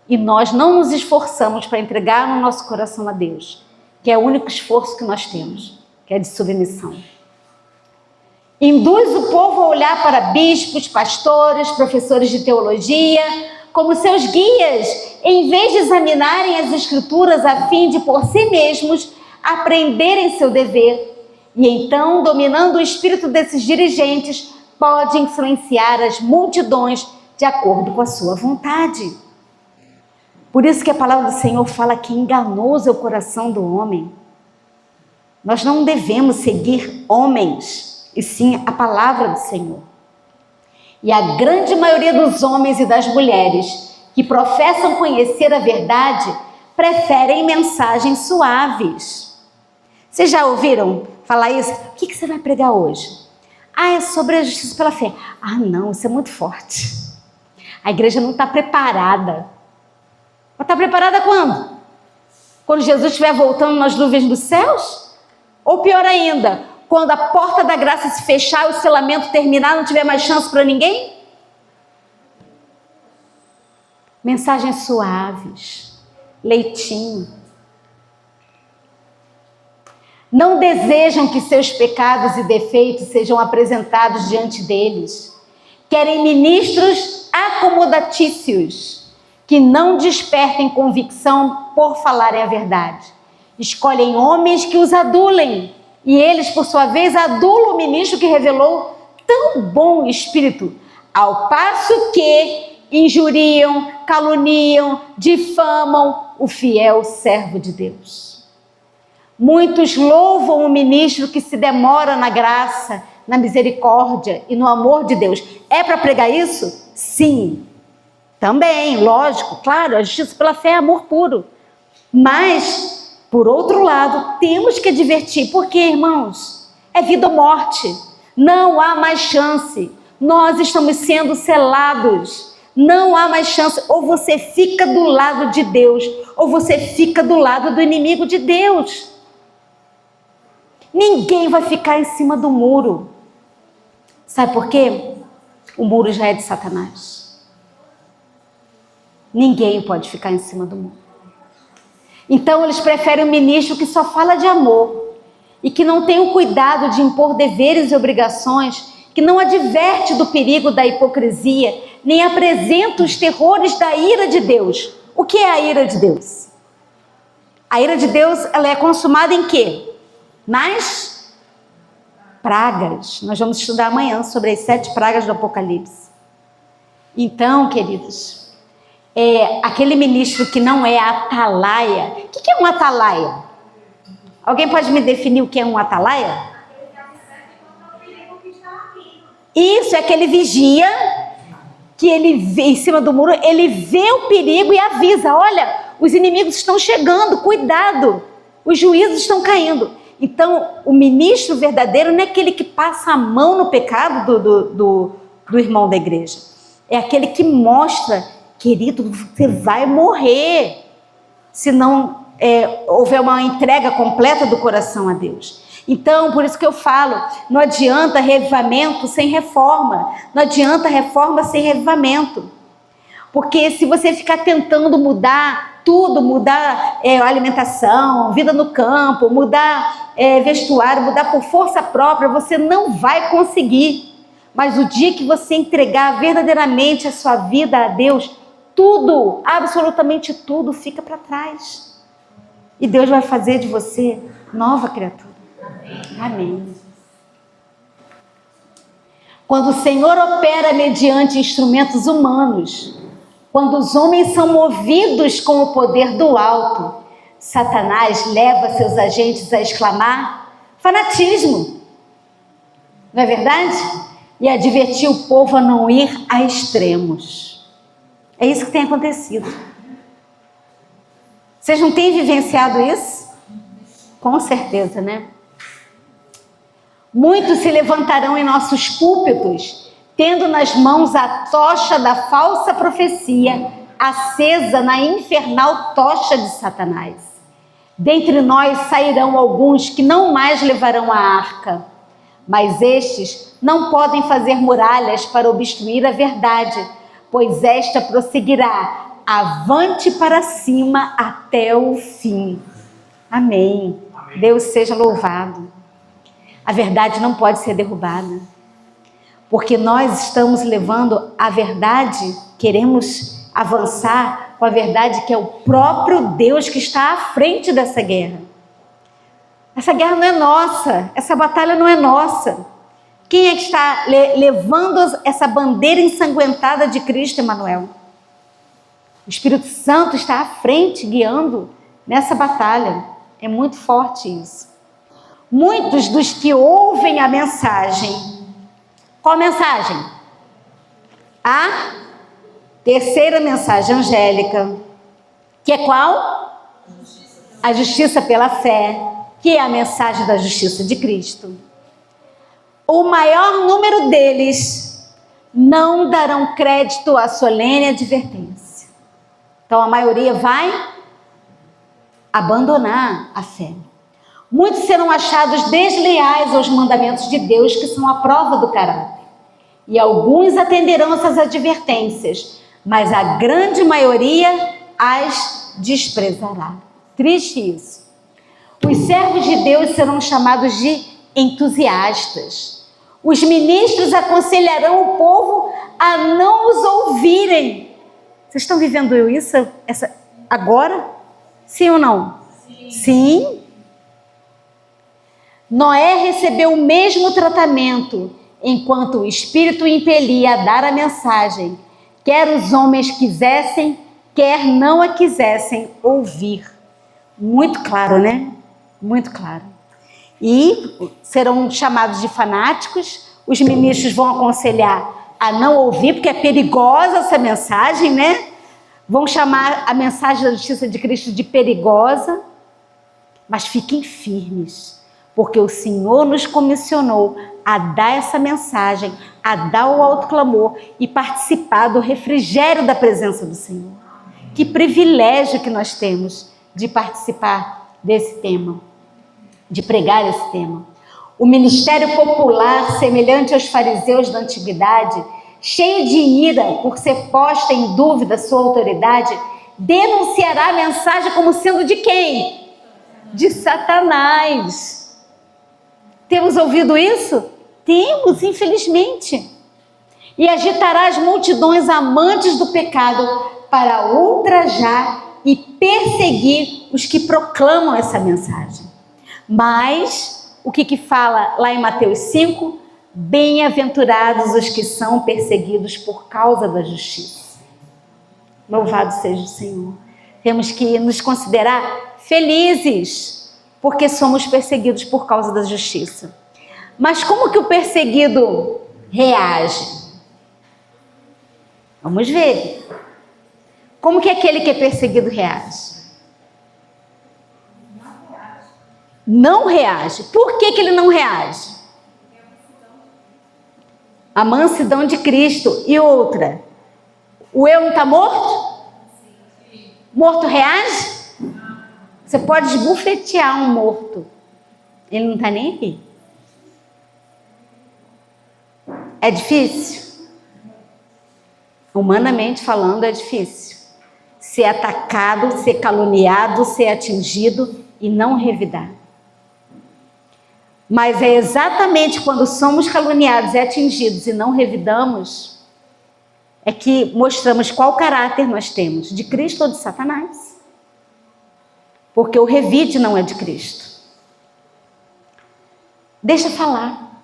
E nós não nos esforçamos para entregar no nosso coração a Deus, que é o único esforço que nós temos, que é de submissão. Induz o povo a olhar para bispos, pastores, professores de teologia, como seus guias, em vez de examinarem as escrituras a fim de por si mesmos aprenderem seu dever. E então, dominando o espírito desses dirigentes, pode influenciar as multidões de acordo com a sua vontade. Por isso que a palavra do Senhor fala que enganoso é o coração do homem. Nós não devemos seguir homens, e sim a palavra do Senhor. E a grande maioria dos homens e das mulheres que professam conhecer a verdade preferem mensagens suaves. Vocês já ouviram falar isso? O que você vai pregar hoje? É sobre a justiça pela fé. Não, isso é muito forte. A igreja não está preparada. Ela está preparada quando? Quando Jesus estiver voltando nas nuvens dos céus? Ou pior ainda, quando a porta da graça se fechar, o selamento terminar, não tiver mais chance para ninguém? Mensagens suaves, leitinho. Não desejam que seus pecados e defeitos sejam apresentados diante deles. Querem ministros acomodatícios, que não despertem convicção por falarem a verdade. Escolhem homens que os adulem, e eles, por sua vez, adulam o ministro que revelou tão bom espírito, ao passo que injuriam, caluniam, difamam o fiel servo de Deus. Muitos louvam o ministro que se demora na graça, na misericórdia e no amor de Deus. É para pregar isso? Sim. Também, lógico, claro, a justiça pela fé é amor puro. Mas, por outro lado, temos que advertir, porque, irmãos, é vida ou morte. Não há mais chance. Nós estamos sendo selados. Não há mais chance. Ou você fica do lado de Deus, ou você fica do lado do inimigo de Deus. Ninguém vai ficar em cima do muro. Sabe por quê? O muro já é de Satanás. Ninguém pode ficar em cima do muro. Então eles preferem um ministro que só fala de amor, e que não tem o cuidado de impor deveres e obrigações, que não adverte do perigo da hipocrisia, nem apresenta os terrores da ira de Deus. O que é a ira de Deus? A ira de Deus, ela é consumada em quê? Nas pragas. Nós vamos estudar amanhã sobre as 7 pragas do Apocalipse. Então, queridos, aquele ministro que não é atalaia. O que é um atalaia? Alguém pode me definir o que é um atalaia? Isso, é aquele vigia, que ele vê em cima do muro, ele vê o perigo e avisa: olha, os inimigos estão chegando, cuidado, os juízos estão caindo. Então, o ministro verdadeiro não é aquele que passa a mão no pecado do irmão da igreja. É aquele que mostra: querido, você vai morrer se não houver uma entrega completa do coração a Deus. Então, por isso que eu falo, não adianta revivamento sem reforma, não adianta reforma sem revivamento, porque se você ficar tentando mudar tudo, mudar alimentação, vida no campo, mudar vestuário, mudar por força própria, você não vai conseguir. Mas o dia que você entregar verdadeiramente a sua vida a Deus, tudo, absolutamente tudo, fica para trás. E Deus vai fazer de você nova criatura. Amém. Quando o Senhor opera mediante instrumentos humanos, quando os homens são movidos com o poder do alto, Satanás leva seus agentes a exclamar: fanatismo. Não é verdade? E advertir o povo a não ir a extremos. É isso que tem acontecido. Vocês não têm vivenciado isso? Com certeza, né? Muitos se levantarão em nossos púlpitos, tendo nas mãos a tocha da falsa profecia, acesa na infernal tocha de Satanás. Dentre nós sairão alguns que não mais levarão a arca, mas estes não podem fazer muralhas para obstruir a verdade, pois esta prosseguirá avante para cima até o fim. Amém. Deus seja louvado. A verdade não pode ser derrubada, porque nós estamos levando a verdade, queremos avançar com a verdade que é o próprio Deus que está à frente dessa guerra. Essa guerra não é nossa, essa batalha não é nossa. Quem é que está levando essa bandeira ensanguentada de Cristo, Emmanuel? O Espírito Santo está à frente, guiando nessa batalha. É muito forte isso. Muitos dos que ouvem a mensagem, qual mensagem? A terceira mensagem angélica, que é qual? A justiça pela fé, que é a mensagem da justiça de Cristo. O maior número deles não darão crédito à solene advertência. Então a maioria vai abandonar a fé. Muitos serão achados desleais aos mandamentos de Deus, que são a prova do caráter. E alguns atenderão essas advertências, mas a grande maioria as desprezará. Triste isso. Os servos de Deus serão chamados de entusiastas. Os ministros aconselharão o povo a não os ouvirem. Vocês estão vivendo isso agora? Sim ou não? Sim. Noé recebeu o mesmo tratamento, enquanto o Espírito o impelia a dar a mensagem, quer os homens quisessem, quer não a quisessem ouvir. Muito claro, né? Muito claro. E serão chamados de fanáticos, os ministros vão aconselhar a não ouvir, porque é perigosa essa mensagem, né? Vão chamar a mensagem da justiça de Cristo de perigosa, mas fiquem firmes, porque o Senhor nos comissionou a dar essa mensagem, a dar o alto clamor e participar do refrigério da presença do Senhor. Que privilégio que nós temos de participar desse tema, de pregar esse tema. O ministério popular, semelhante aos fariseus da antiguidade, cheio de ira por ser posta em dúvida sua autoridade, denunciará a mensagem como sendo de quem? De Satanás. Temos ouvido isso? Temos, infelizmente. E agitará as multidões amantes do pecado para ultrajar e perseguir os que proclamam essa mensagem. Mas, o que fala lá em Mateus 5? Bem-aventurados os que são perseguidos por causa da justiça. Louvado seja o Senhor. Temos que nos considerar felizes, porque somos perseguidos por causa da justiça. Mas como que o perseguido reage? Vamos ver. Como que aquele que é perseguido reage? Não reage. Por que ele não reage? A mansidão de Cristo. E outra, o eu não está morto? Morto reage? Você pode esbufetear um morto. Ele não está nem aqui. É difícil? Humanamente falando, é difícil. Ser atacado, ser caluniado, ser atingido e não revidar. Mas é exatamente quando somos caluniados e atingidos e não revidamos, é que mostramos qual caráter nós temos, de Cristo ou de Satanás. Porque o revide não é de Cristo. Deixa falar.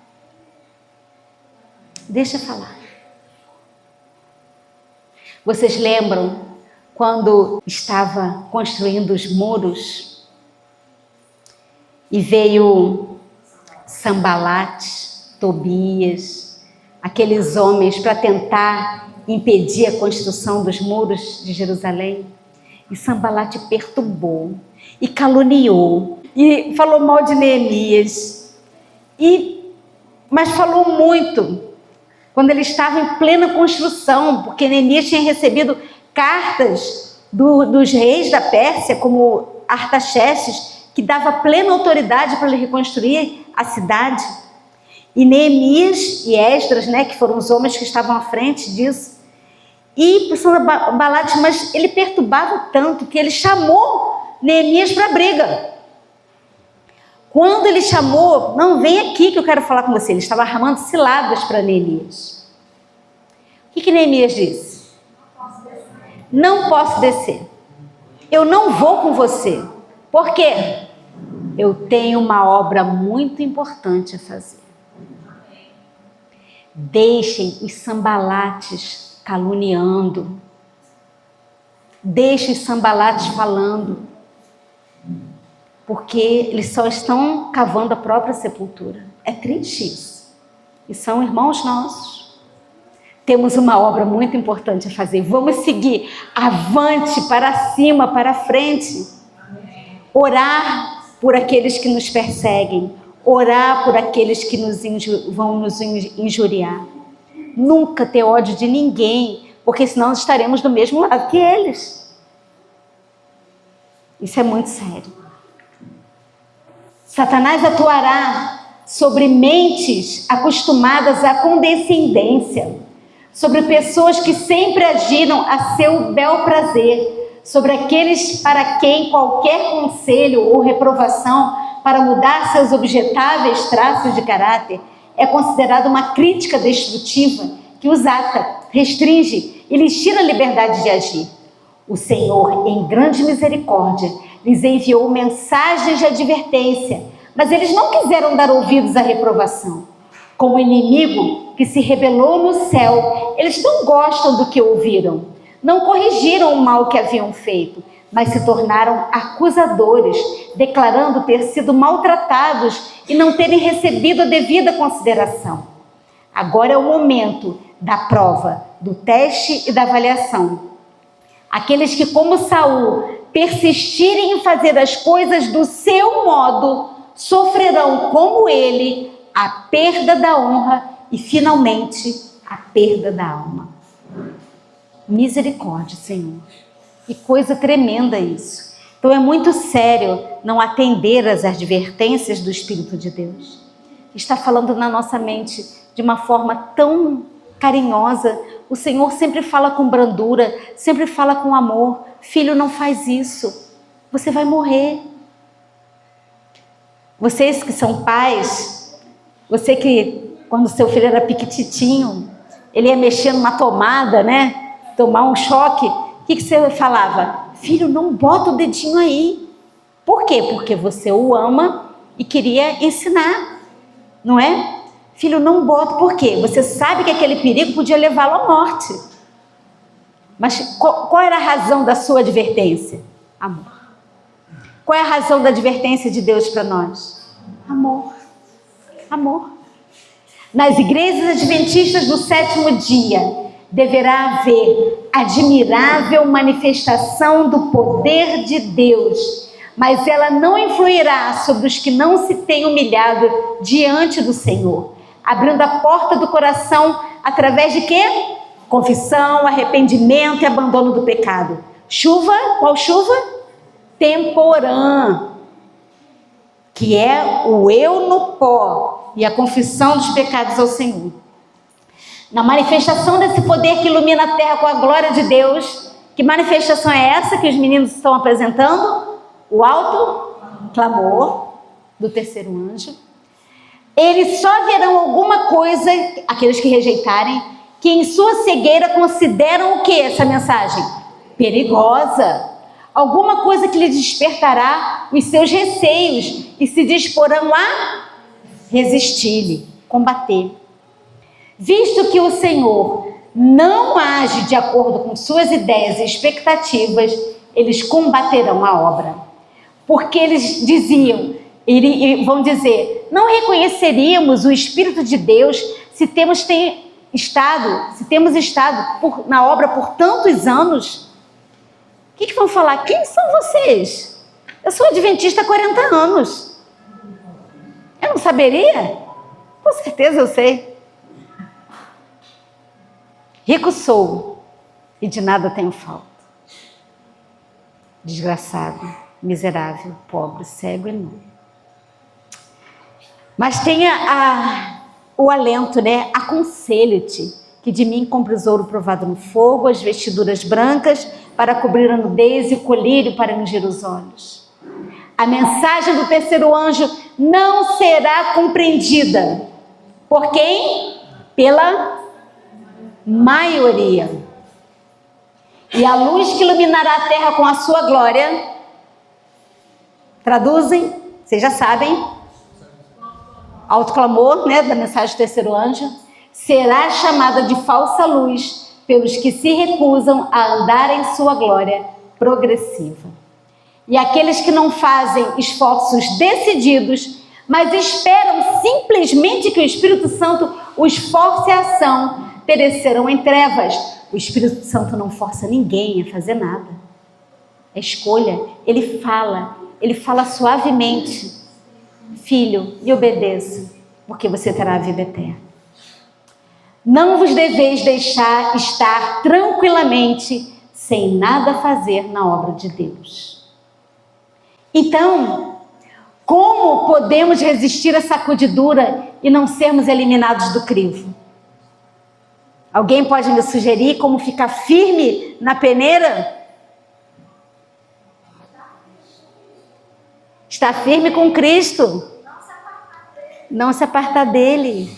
Deixa falar. Vocês lembram quando estava construindo os muros e veio Sambalate, Tobias, aqueles homens para tentar impedir a construção dos muros de Jerusalém? E Sambalate perturbou e caluniou e falou mal de Neemias, mas falou muito quando ele estava em plena construção, porque Neemias tinha recebido cartas dos reis da Pérsia, como Artaxerxes, que dava plena autoridade para ele reconstruir a cidade. E Neemias e Esdras, que foram os homens que estavam à frente disso, e Sambalate, mas ele perturbava tanto que ele chamou Neemias para a briga. Quando ele chamou, não, vem aqui que eu quero falar com você. Ele estava armando ciladas para Neemias. O que Neemias disse? Não posso descer. Eu não vou com você. Por quê? Eu tenho uma obra muito importante a fazer. Deixem os Sambalates caluniando. Deixem os Sambalates falando. Porque eles só estão cavando a própria sepultura. É triste isso. E são irmãos nossos. Temos uma obra muito importante a fazer. Vamos seguir avante, para cima, para frente. Orar por aqueles que nos perseguem. Orar por aqueles que vão nos injuriar. Nunca ter ódio de ninguém, porque senão estaremos do mesmo lado que eles. Isso é muito sério. Satanás atuará sobre mentes acostumadas à condescendência, sobre pessoas que sempre agiram a seu bel prazer, sobre aqueles para quem qualquer conselho ou reprovação para mudar seus objetáveis traços de caráter é considerado uma crítica destrutiva que os ata, restringe e lhes tira a liberdade de agir. O Senhor, em grande misericórdia, lhes enviou mensagens de advertência, mas eles não quiseram dar ouvidos à reprovação. Como inimigo que se rebelou no céu, eles não gostam do que ouviram. Não corrigiram o mal que haviam feito, mas se tornaram acusadores, declarando ter sido maltratados e não terem recebido a devida consideração. Agora é o momento da prova, do teste e da avaliação. Aqueles que, como Saul, persistirem em fazer as coisas do seu modo, sofrerão, como ele, a perda da honra e, finalmente, a perda da alma. Misericórdia, Senhor. Que coisa tremenda isso. Então é muito sério não atender às advertências do Espírito de Deus. Está falando na nossa mente de uma forma tão carinhosa. O Senhor sempre fala com brandura, sempre fala com amor. Filho, não faz isso. Você vai morrer. Vocês que são pais, Você que, quando seu filho era piquititinho, ele ia mexer numa tomada, né? Tomar um choque. O que você falava? Filho, não bota o dedinho aí. Por quê? Porque você o ama e queria ensinar, não é? Filho, não bota. Por quê? Você sabe que aquele perigo podia levá-lo à morte. Mas qual era a razão da sua advertência? Amor. Qual é a razão da advertência de Deus para nós? Amor. Amor. Nas igrejas adventistas do sétimo dia, deverá haver admirável manifestação do poder de Deus, mas ela não influirá sobre os que não se têm humilhado diante do Senhor, abrindo a porta do coração através de quê? Confissão, arrependimento e abandono do pecado. Chuva, qual chuva? Temporã, que é o eu no pó e a confissão dos pecados ao Senhor. Na manifestação desse poder que ilumina a terra com a glória de Deus, que manifestação é essa que os meninos estão apresentando? O alto clamor do terceiro anjo. Eles só verão alguma coisa, aqueles que rejeitarem, que em sua cegueira consideram o que essa mensagem? Perigosa. Alguma coisa que lhe despertará os seus receios e se disporão a resistir-lhe, combater. Visto que o Senhor não age de acordo com suas ideias e expectativas, eles combaterão a obra. Porque eles diziam, vão dizer, não reconheceríamos o Espírito de Deus se temos estado na obra por tantos anos? O que vão falar? Quem são vocês? Eu sou adventista há 40 anos. Eu não saberia? Com certeza eu sei. Rico sou e de nada tenho falta. Desgraçado, miserável, pobre, cego e nu. Mas tenha o alento, né? Aconselho-te que de mim compres ouro provado no fogo, as vestiduras brancas para cobrir a nudez e o colírio para ungir os olhos. A mensagem do terceiro anjo não será compreendida. Por quem? Pela maioria. E a luz que iluminará a terra com a sua glória, traduzem, vocês já sabem, alto clamor, né, da mensagem do terceiro anjo, será chamada de falsa luz pelos que se recusam a andar em sua glória progressiva. E aqueles que não fazem esforços decididos, mas esperam simplesmente que o Espírito Santo os force a ação, perecerão em trevas. O Espírito Santo não força ninguém a fazer nada. É escolha. Ele fala suavemente. Filho, e obedeça, porque você terá a vida eterna. Não vos deveis deixar estar tranquilamente, sem nada fazer na obra de Deus. Então, como podemos resistir à sacudidura e não sermos eliminados do crivo? Alguém pode me sugerir como ficar firme na peneira? Estar firme com Cristo. Não se apartar dele.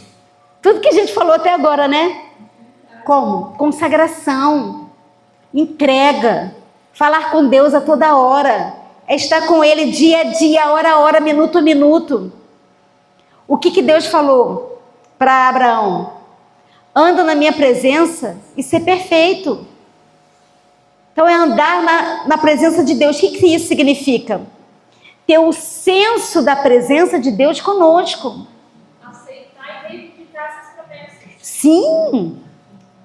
Tudo que a gente falou até agora, né? Como? Consagração, entrega, falar com Deus a toda hora, é estar com Ele dia a dia, hora a hora, minuto a minuto. O que Deus falou para Abraão? Anda na minha presença e ser perfeito. Então é andar na presença de Deus. O que isso significa? Ter o senso da presença de Deus conosco. Aceitar e reivindicar essas promessas. Sim,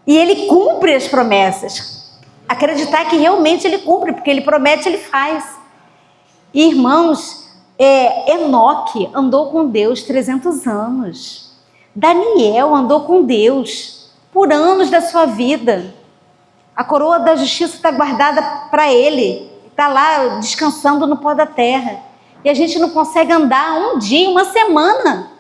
e Ele cumpre as promessas. Acreditar que realmente Ele cumpre, porque Ele promete, Ele faz. E, irmãos, Enoque andou com Deus 300 anos. Daniel andou com Deus por anos da sua vida. A coroa da justiça está guardada para ele. Está lá descansando no pó da terra. E a gente não consegue andar um dia, uma semana.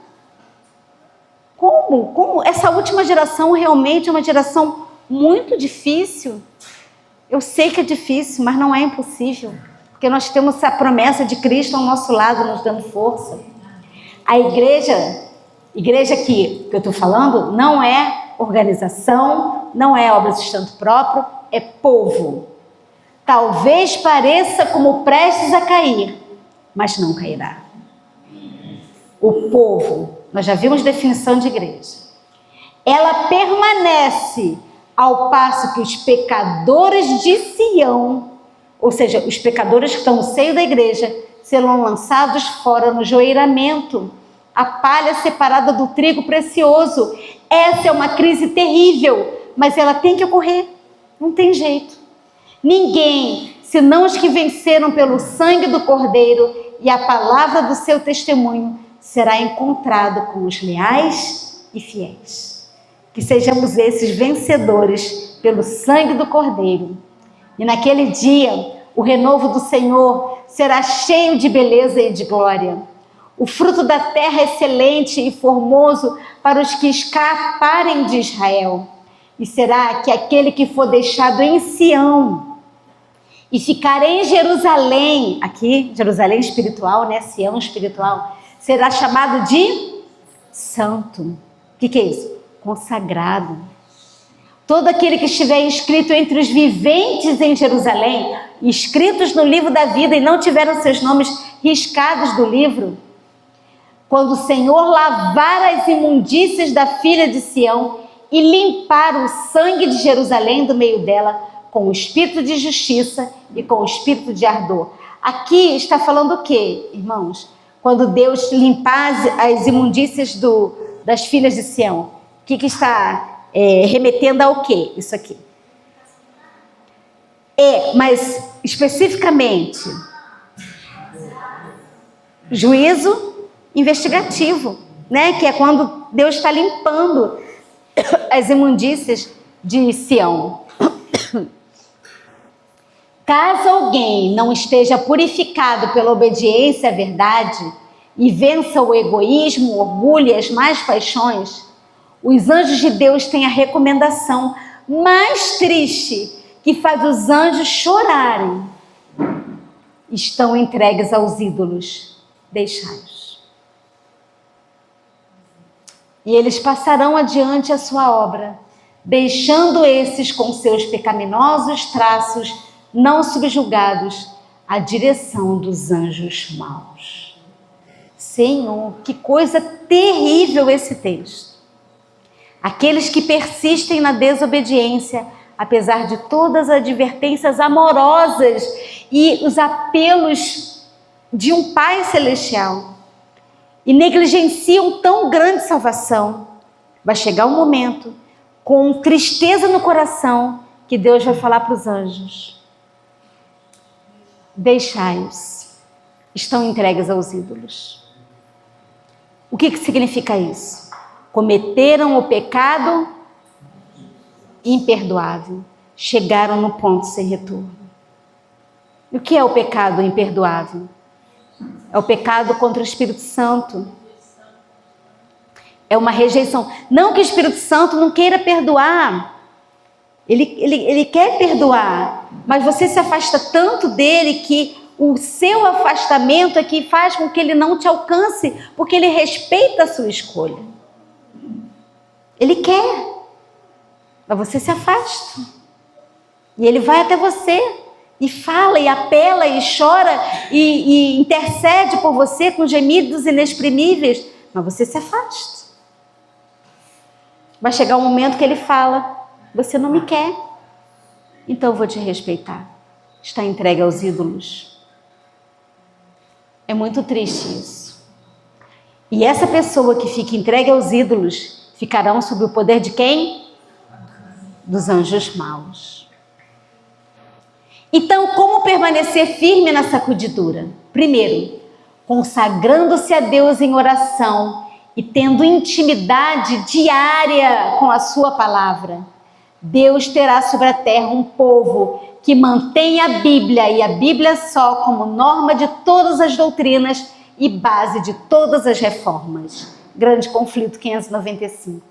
Como? Essa última geração realmente é uma geração muito difícil. Eu sei que é difícil, mas não é impossível. Porque nós temos a promessa de Cristo ao nosso lado, nos dando força. A igreja Igreja aqui, que eu estou falando, não é organização, não é obra de sustento próprio, é povo. Talvez pareça como prestes a cair, mas não cairá. O povo, nós já vimos definição de igreja. Ela permanece ao passo que os pecadores de Sião, ou seja, os pecadores que estão no seio da igreja, serão lançados fora no joeiramento, a palha separada do trigo precioso. Essa é uma crise terrível, mas ela tem que ocorrer, não tem jeito. Ninguém, senão os que venceram pelo sangue do Cordeiro e a palavra do seu testemunho, será encontrado com os leais e fiéis. Que sejamos esses vencedores pelo sangue do Cordeiro. E naquele dia, o renovo do Senhor será cheio de beleza e de glória. O fruto da terra excelente e formoso para os que escaparem de Israel. E será que aquele que for deixado em Sião e ficar em Jerusalém, aqui, Jerusalém espiritual, né? Sião espiritual, será chamado de santo. O que é isso? Consagrado. Todo aquele que estiver inscrito entre os viventes em Jerusalém, inscritos no livro da vida e não tiveram seus nomes riscados do livro, quando o Senhor lavar as imundícias da filha de Sião e limpar o sangue de Jerusalém do meio dela com o espírito de justiça e com o espírito de ardor. Aqui está falando o quê, irmãos? Quando Deus limpar as imundícias das filhas de Sião, o que está remetendo ao quê? Isso aqui. Mas especificamente, juízo investigativo, né? Que é quando Deus está limpando as imundícias de Sião. Caso alguém não esteja purificado pela obediência à verdade e vença o egoísmo, o orgulho e as más paixões, os anjos de Deus têm a recomendação mais triste que faz os anjos chorarem. Estão entregues aos ídolos, deixai-os. E eles passarão adiante a sua obra, deixando esses com seus pecaminosos traços não subjugados à direção dos anjos maus. Senhor, que coisa terrível esse texto. Aqueles que persistem na desobediência, apesar de todas as advertências amorosas e os apelos de um Pai Celestial, e negligenciam tão grande salvação, vai chegar um momento, com tristeza no coração, que Deus vai falar para os anjos: deixai-os, estão entregues aos ídolos. O que significa isso? Cometeram o pecado imperdoável, chegaram no ponto sem retorno. E o que é o pecado imperdoável? É o pecado contra o Espírito Santo. É uma rejeição. Não que o Espírito Santo não queira perdoar. Ele quer perdoar. Mas você se afasta tanto dele que o seu afastamento é que faz com que ele não te alcance, porque ele respeita a sua escolha. Ele quer. Mas você se afasta. E ele vai até você. E fala, e apela, e chora, e intercede por você com gemidos inexprimíveis, mas você se afasta. Vai chegar um momento que ele fala: você não me quer, então eu vou te respeitar. Está entregue aos ídolos. É muito triste isso. E essa pessoa que fica entregue aos ídolos ficarão sob o poder de quem? Dos anjos maus. Então, como permanecer firme na sacudidura? Primeiro, consagrando-se a Deus em oração e tendo intimidade diária com a sua palavra. Deus terá sobre a terra um povo que mantém a Bíblia e a Bíblia só como norma de todas as doutrinas e base de todas as reformas. Grande Conflito 595.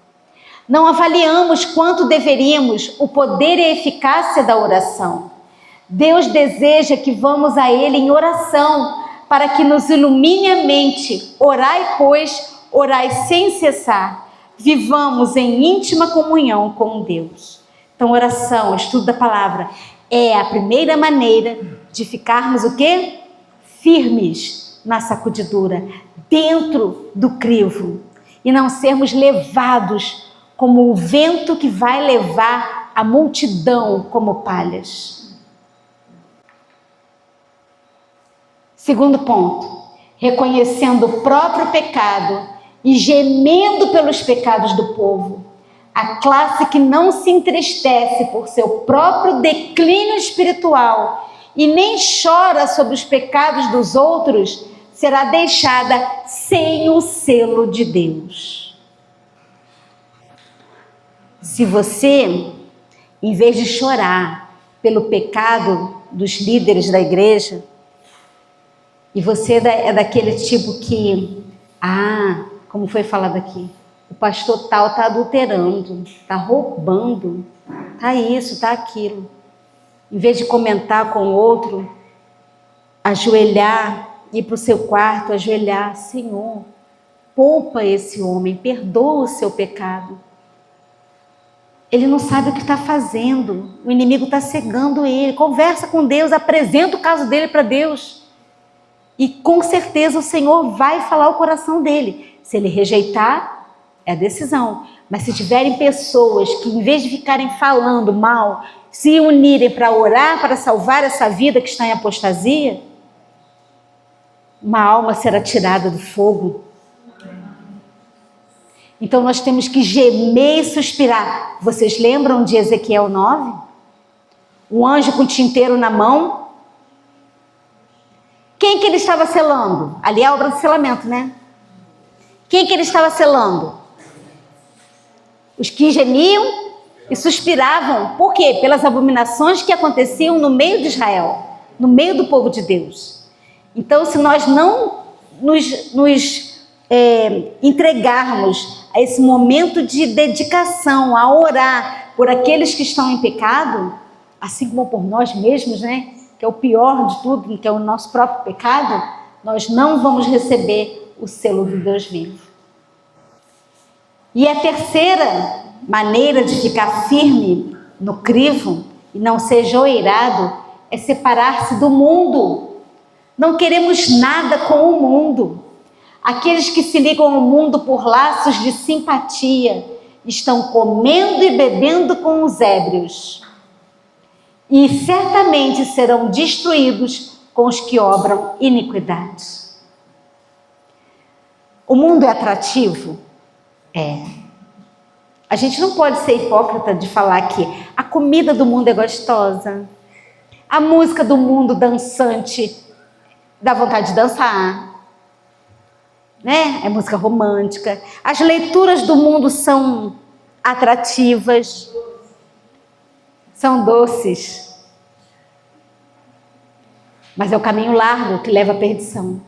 Não avaliamos quanto deveríamos o poder e a eficácia da oração. Deus deseja que vamos a Ele em oração, para que nos ilumine a mente. Orai, pois, orai sem cessar, vivamos em íntima comunhão com Deus. Então, oração, estudo da palavra, é a primeira maneira de ficarmos o quê? Firmes na sacudidura, dentro do crivo, e não sermos levados como o vento que vai levar a multidão como palhas. Segundo ponto, reconhecendo o próprio pecado e gemendo pelos pecados do povo. A classe que não se entristece por seu próprio declínio espiritual e nem chora sobre os pecados dos outros, será deixada sem o selo de Deus. Se você, em vez de chorar pelo pecado dos líderes da igreja, e você é daquele tipo que, como foi falado aqui, o pastor tal está adulterando, está roubando, está isso, está aquilo. Em vez de comentar com o outro, ajoelhar, ir para o seu quarto, ajoelhar, Senhor, poupa esse homem, perdoa o seu pecado. Ele não sabe o que está fazendo, o inimigo está cegando ele. Conversa com Deus, apresenta o caso dele para Deus. E com certeza o Senhor vai falar o coração dele. Se ele rejeitar, é a decisão. Mas se tiverem pessoas que, em vez de ficarem falando mal, se unirem para orar, para salvar essa vida que está em apostasia, uma alma será tirada do fogo. Então nós temos que gemer e suspirar. Vocês lembram de Ezequiel 9? O anjo com tinteiro na mão. Quem que ele estava selando? Ali é a obra do selamento, né? Quem que ele estava selando? Os que gemiam e suspiravam. Por quê? Pelas abominações que aconteciam no meio de Israel, no meio do povo de Deus. Então, se nós não nos entregarmos a esse momento de dedicação, a orar por aqueles que estão em pecado, assim como por nós mesmos, né? Que é o pior de tudo, que é o nosso próprio pecado, nós não vamos receber o selo do Deus vivo. E a terceira maneira de ficar firme no crivo e não ser joeirado é separar-se do mundo. Não queremos nada com o mundo. Aqueles que se ligam ao mundo por laços de simpatia estão comendo e bebendo com os ébrios. E certamente serão destruídos com os que obram iniquidade. O mundo é atrativo? É. A gente não pode ser hipócrita de falar que a comida do mundo é gostosa, a música do mundo dançante dá vontade de dançar, né? É música romântica. As leituras do mundo são atrativas, são doces. Mas é o caminho largo que leva à perdição.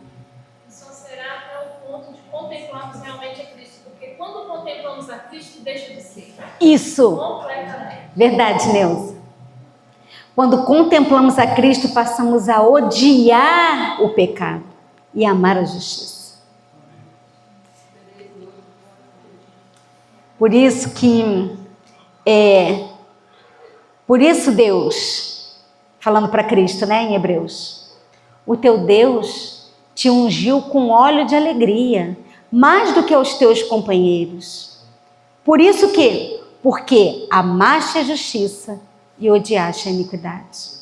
Só será até o ponto de contemplarmos realmente a Cristo. Porque quando contemplamos a Cristo, deixa de ser. Isso. Completamente. Verdade, Neuza. Quando contemplamos a Cristo, passamos a odiar o pecado e amar a justiça. Por isso Deus, falando para Cristo, né, em Hebreus, o teu Deus te ungiu com óleo de alegria, mais do que aos teus companheiros. Por isso porque amaste a justiça e odiaste a iniquidade.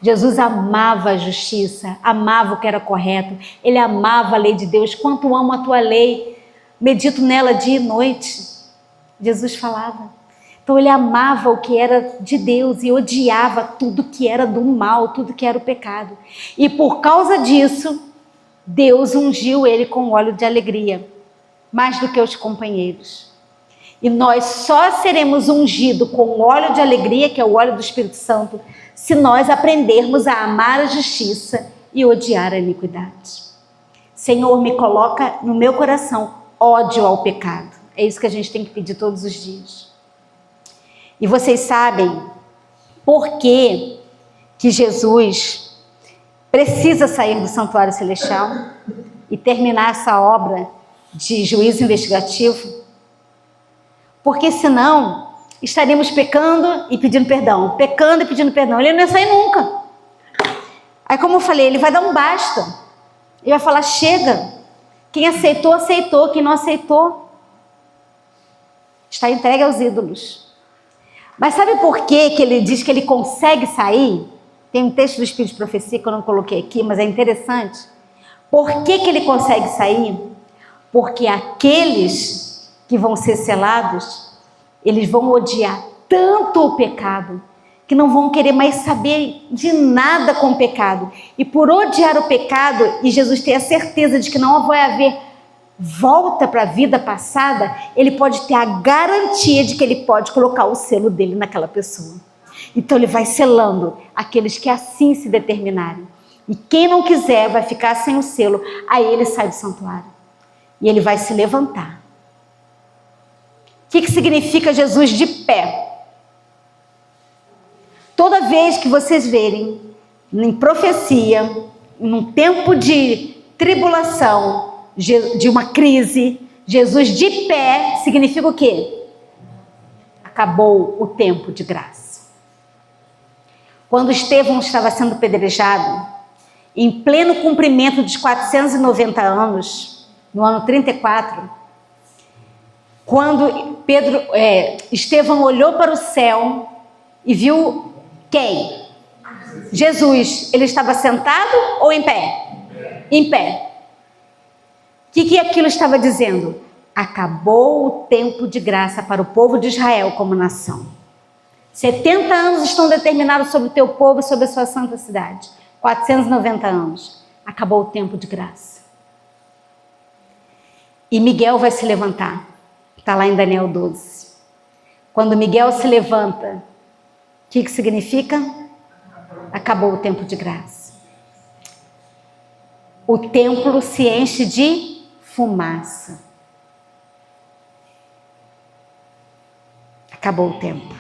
Jesus amava a justiça, amava o que era correto, ele amava a lei de Deus. Quanto amo a tua lei, medito nela dia e noite. Jesus falava. Então ele amava o que era de Deus e odiava tudo que era do mal, tudo que era o pecado. E por causa disso, Deus ungiu ele com óleo de alegria, mais do que os companheiros. E nós só seremos ungidos com óleo de alegria, que é o óleo do Espírito Santo, se nós aprendermos a amar a justiça e odiar a iniquidade. Senhor, me coloca no meu coração ódio ao pecado. É isso que a gente tem que pedir todos os dias. E vocês sabem por que Jesus precisa sair do santuário celestial e terminar essa obra de juízo investigativo, porque senão estaremos pecando e pedindo perdão, pecando e pedindo perdão. Ele não ia sair nunca. Aí, como eu falei, ele vai dar um basta. Ele vai falar, chega. Quem aceitou, aceitou. Quem não aceitou, está entregue aos ídolos. Mas sabe por que ele diz que ele consegue sair? Tem um texto do Espírito de Profecia que eu não coloquei aqui, mas é interessante. Por que ele consegue sair? Porque aqueles que vão ser selados, eles vão odiar tanto o pecado, que não vão querer mais saber de nada com o pecado. E por odiar o pecado, e Jesus tem a certeza de que não vai haver volta para a vida passada, ele pode ter a garantia de que ele pode colocar o selo dele naquela pessoa. Então ele vai selando aqueles que assim se determinarem. E quem não quiser vai ficar sem o selo, aí ele sai do santuário. E ele vai se levantar. O que significa Jesus de pé? Toda vez que vocês verem, em profecia, num tempo de tribulação, de uma crise, Jesus de pé, significa o quê? Acabou o tempo de graça. Quando Estevão estava sendo apedrejado, em pleno cumprimento dos 490 anos, no ano 34, quando Estevão olhou para o céu e viu quem? Jesus. Ele estava sentado ou em pé? Em pé. O que aquilo estava dizendo? Acabou o tempo de graça para o povo de Israel como nação. 70 anos estão determinados sobre o teu povo e sobre a sua santa cidade. 490 anos. Acabou o tempo de graça. E Miguel vai se levantar. Está lá em Daniel 12. Quando Miguel se levanta, o que significa? Acabou o tempo de graça. O templo se enche de fumaça. Acabou o tempo.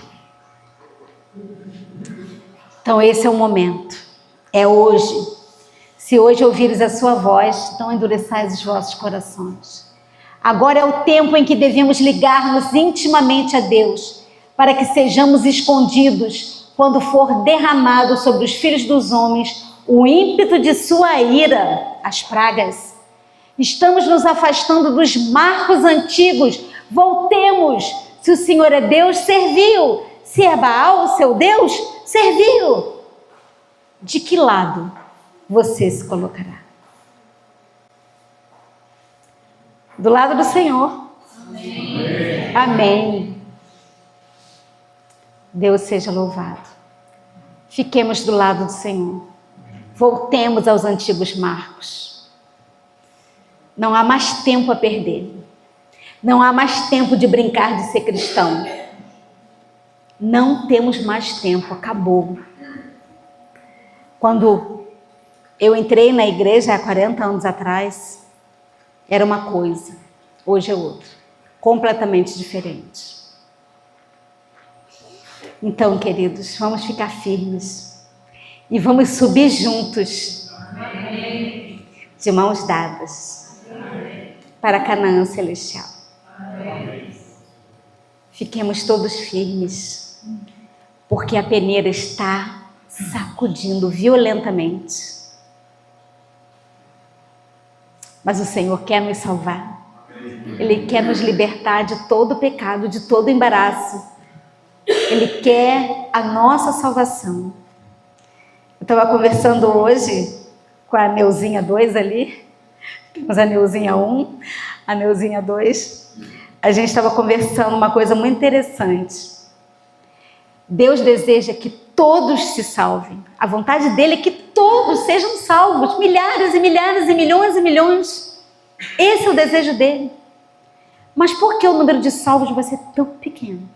Então esse é o momento. É hoje. Se hoje ouvires a sua voz, não endureçais os vossos corações. Agora é o tempo em que devemos ligar-nos intimamente a Deus, para que sejamos escondidos quando for derramado sobre os filhos dos homens o ímpeto de sua ira, as pragas. Estamos nos afastando dos marcos antigos. Voltemos. Se o Senhor é Deus, serviu. Se é Baal, o seu Deus, serviu. De que lado você se colocará? Do lado do Senhor. Amém. Amém. Deus seja louvado. Fiquemos do lado do Senhor. Voltemos aos antigos marcos. Não há mais tempo a perder. Não há mais tempo de brincar de ser cristão. Não temos mais tempo, acabou. Quando eu entrei na igreja há 40 anos atrás, era uma coisa, hoje é outra, completamente diferente. Então, queridos, vamos ficar firmes e vamos subir juntos, amém, de mãos dadas, amém, para Canaã celestial. Amém. Fiquemos todos firmes, porque a peneira está sacudindo violentamente. Mas o Senhor quer nos salvar. Ele quer nos libertar de todo pecado, de todo embaraço. Ele quer a nossa salvação. Eu estava conversando hoje com a Neuzinha 2 ali. Temos a Neuzinha 1, a Neuzinha 2. A gente estava conversando uma coisa muito interessante. Deus deseja que todos se salvem. A vontade dele é que todos sejam salvos. Milhares e milhares e milhões e milhões. Esse é o desejo dele. Mas por que o número de salvos vai ser tão pequeno?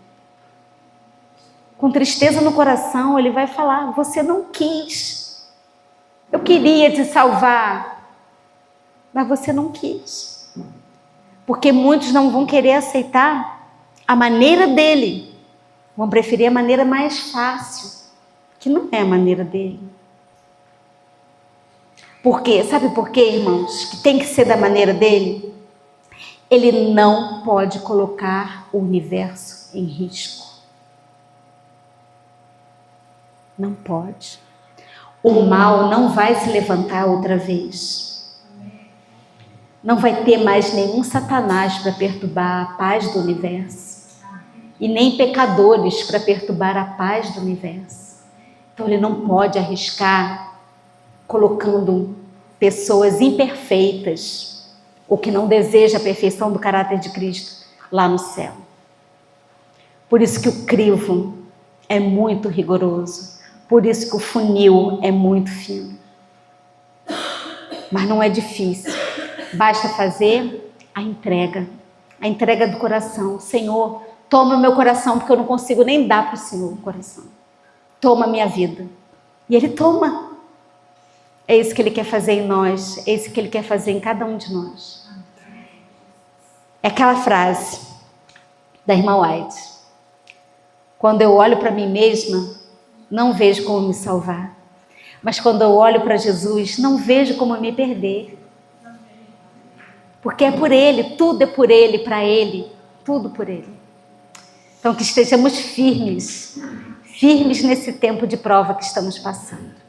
Com tristeza no coração, ele vai falar: você não quis. Eu queria te salvar, mas você não quis. Porque muitos não vão querer aceitar a maneira dele. Vão preferir a maneira mais fácil, que não é a maneira dele. Por quê? Sabe por quê, irmãos? Que tem que ser da maneira dele? ele não pode colocar o universo em risco. Não pode. O mal não vai se levantar outra vez. Não vai ter mais nenhum Satanás para perturbar a paz do universo. E nem pecadores para perturbar a paz do universo. Então ele não pode arriscar colocando pessoas imperfeitas, ou que não deseja a perfeição do caráter de Cristo, lá no céu. Por isso que o crivo é muito rigoroso. Por isso que o funil é muito fino. Mas não é difícil. Basta fazer a entrega do coração. Senhor, toma o meu coração, porque eu não consigo nem dar para o Senhor o coração. Toma a minha vida. E Ele toma. É isso que Ele quer fazer em nós. É isso que Ele quer fazer em cada um de nós. É aquela frase da irmã White. Quando eu olho para mim mesma, não vejo como me salvar. Mas quando eu olho para Jesus, não vejo como me perder. Porque é por Ele, tudo é por Ele, para Ele, tudo por Ele. Então que estejamos firmes nesse tempo de prova que estamos passando.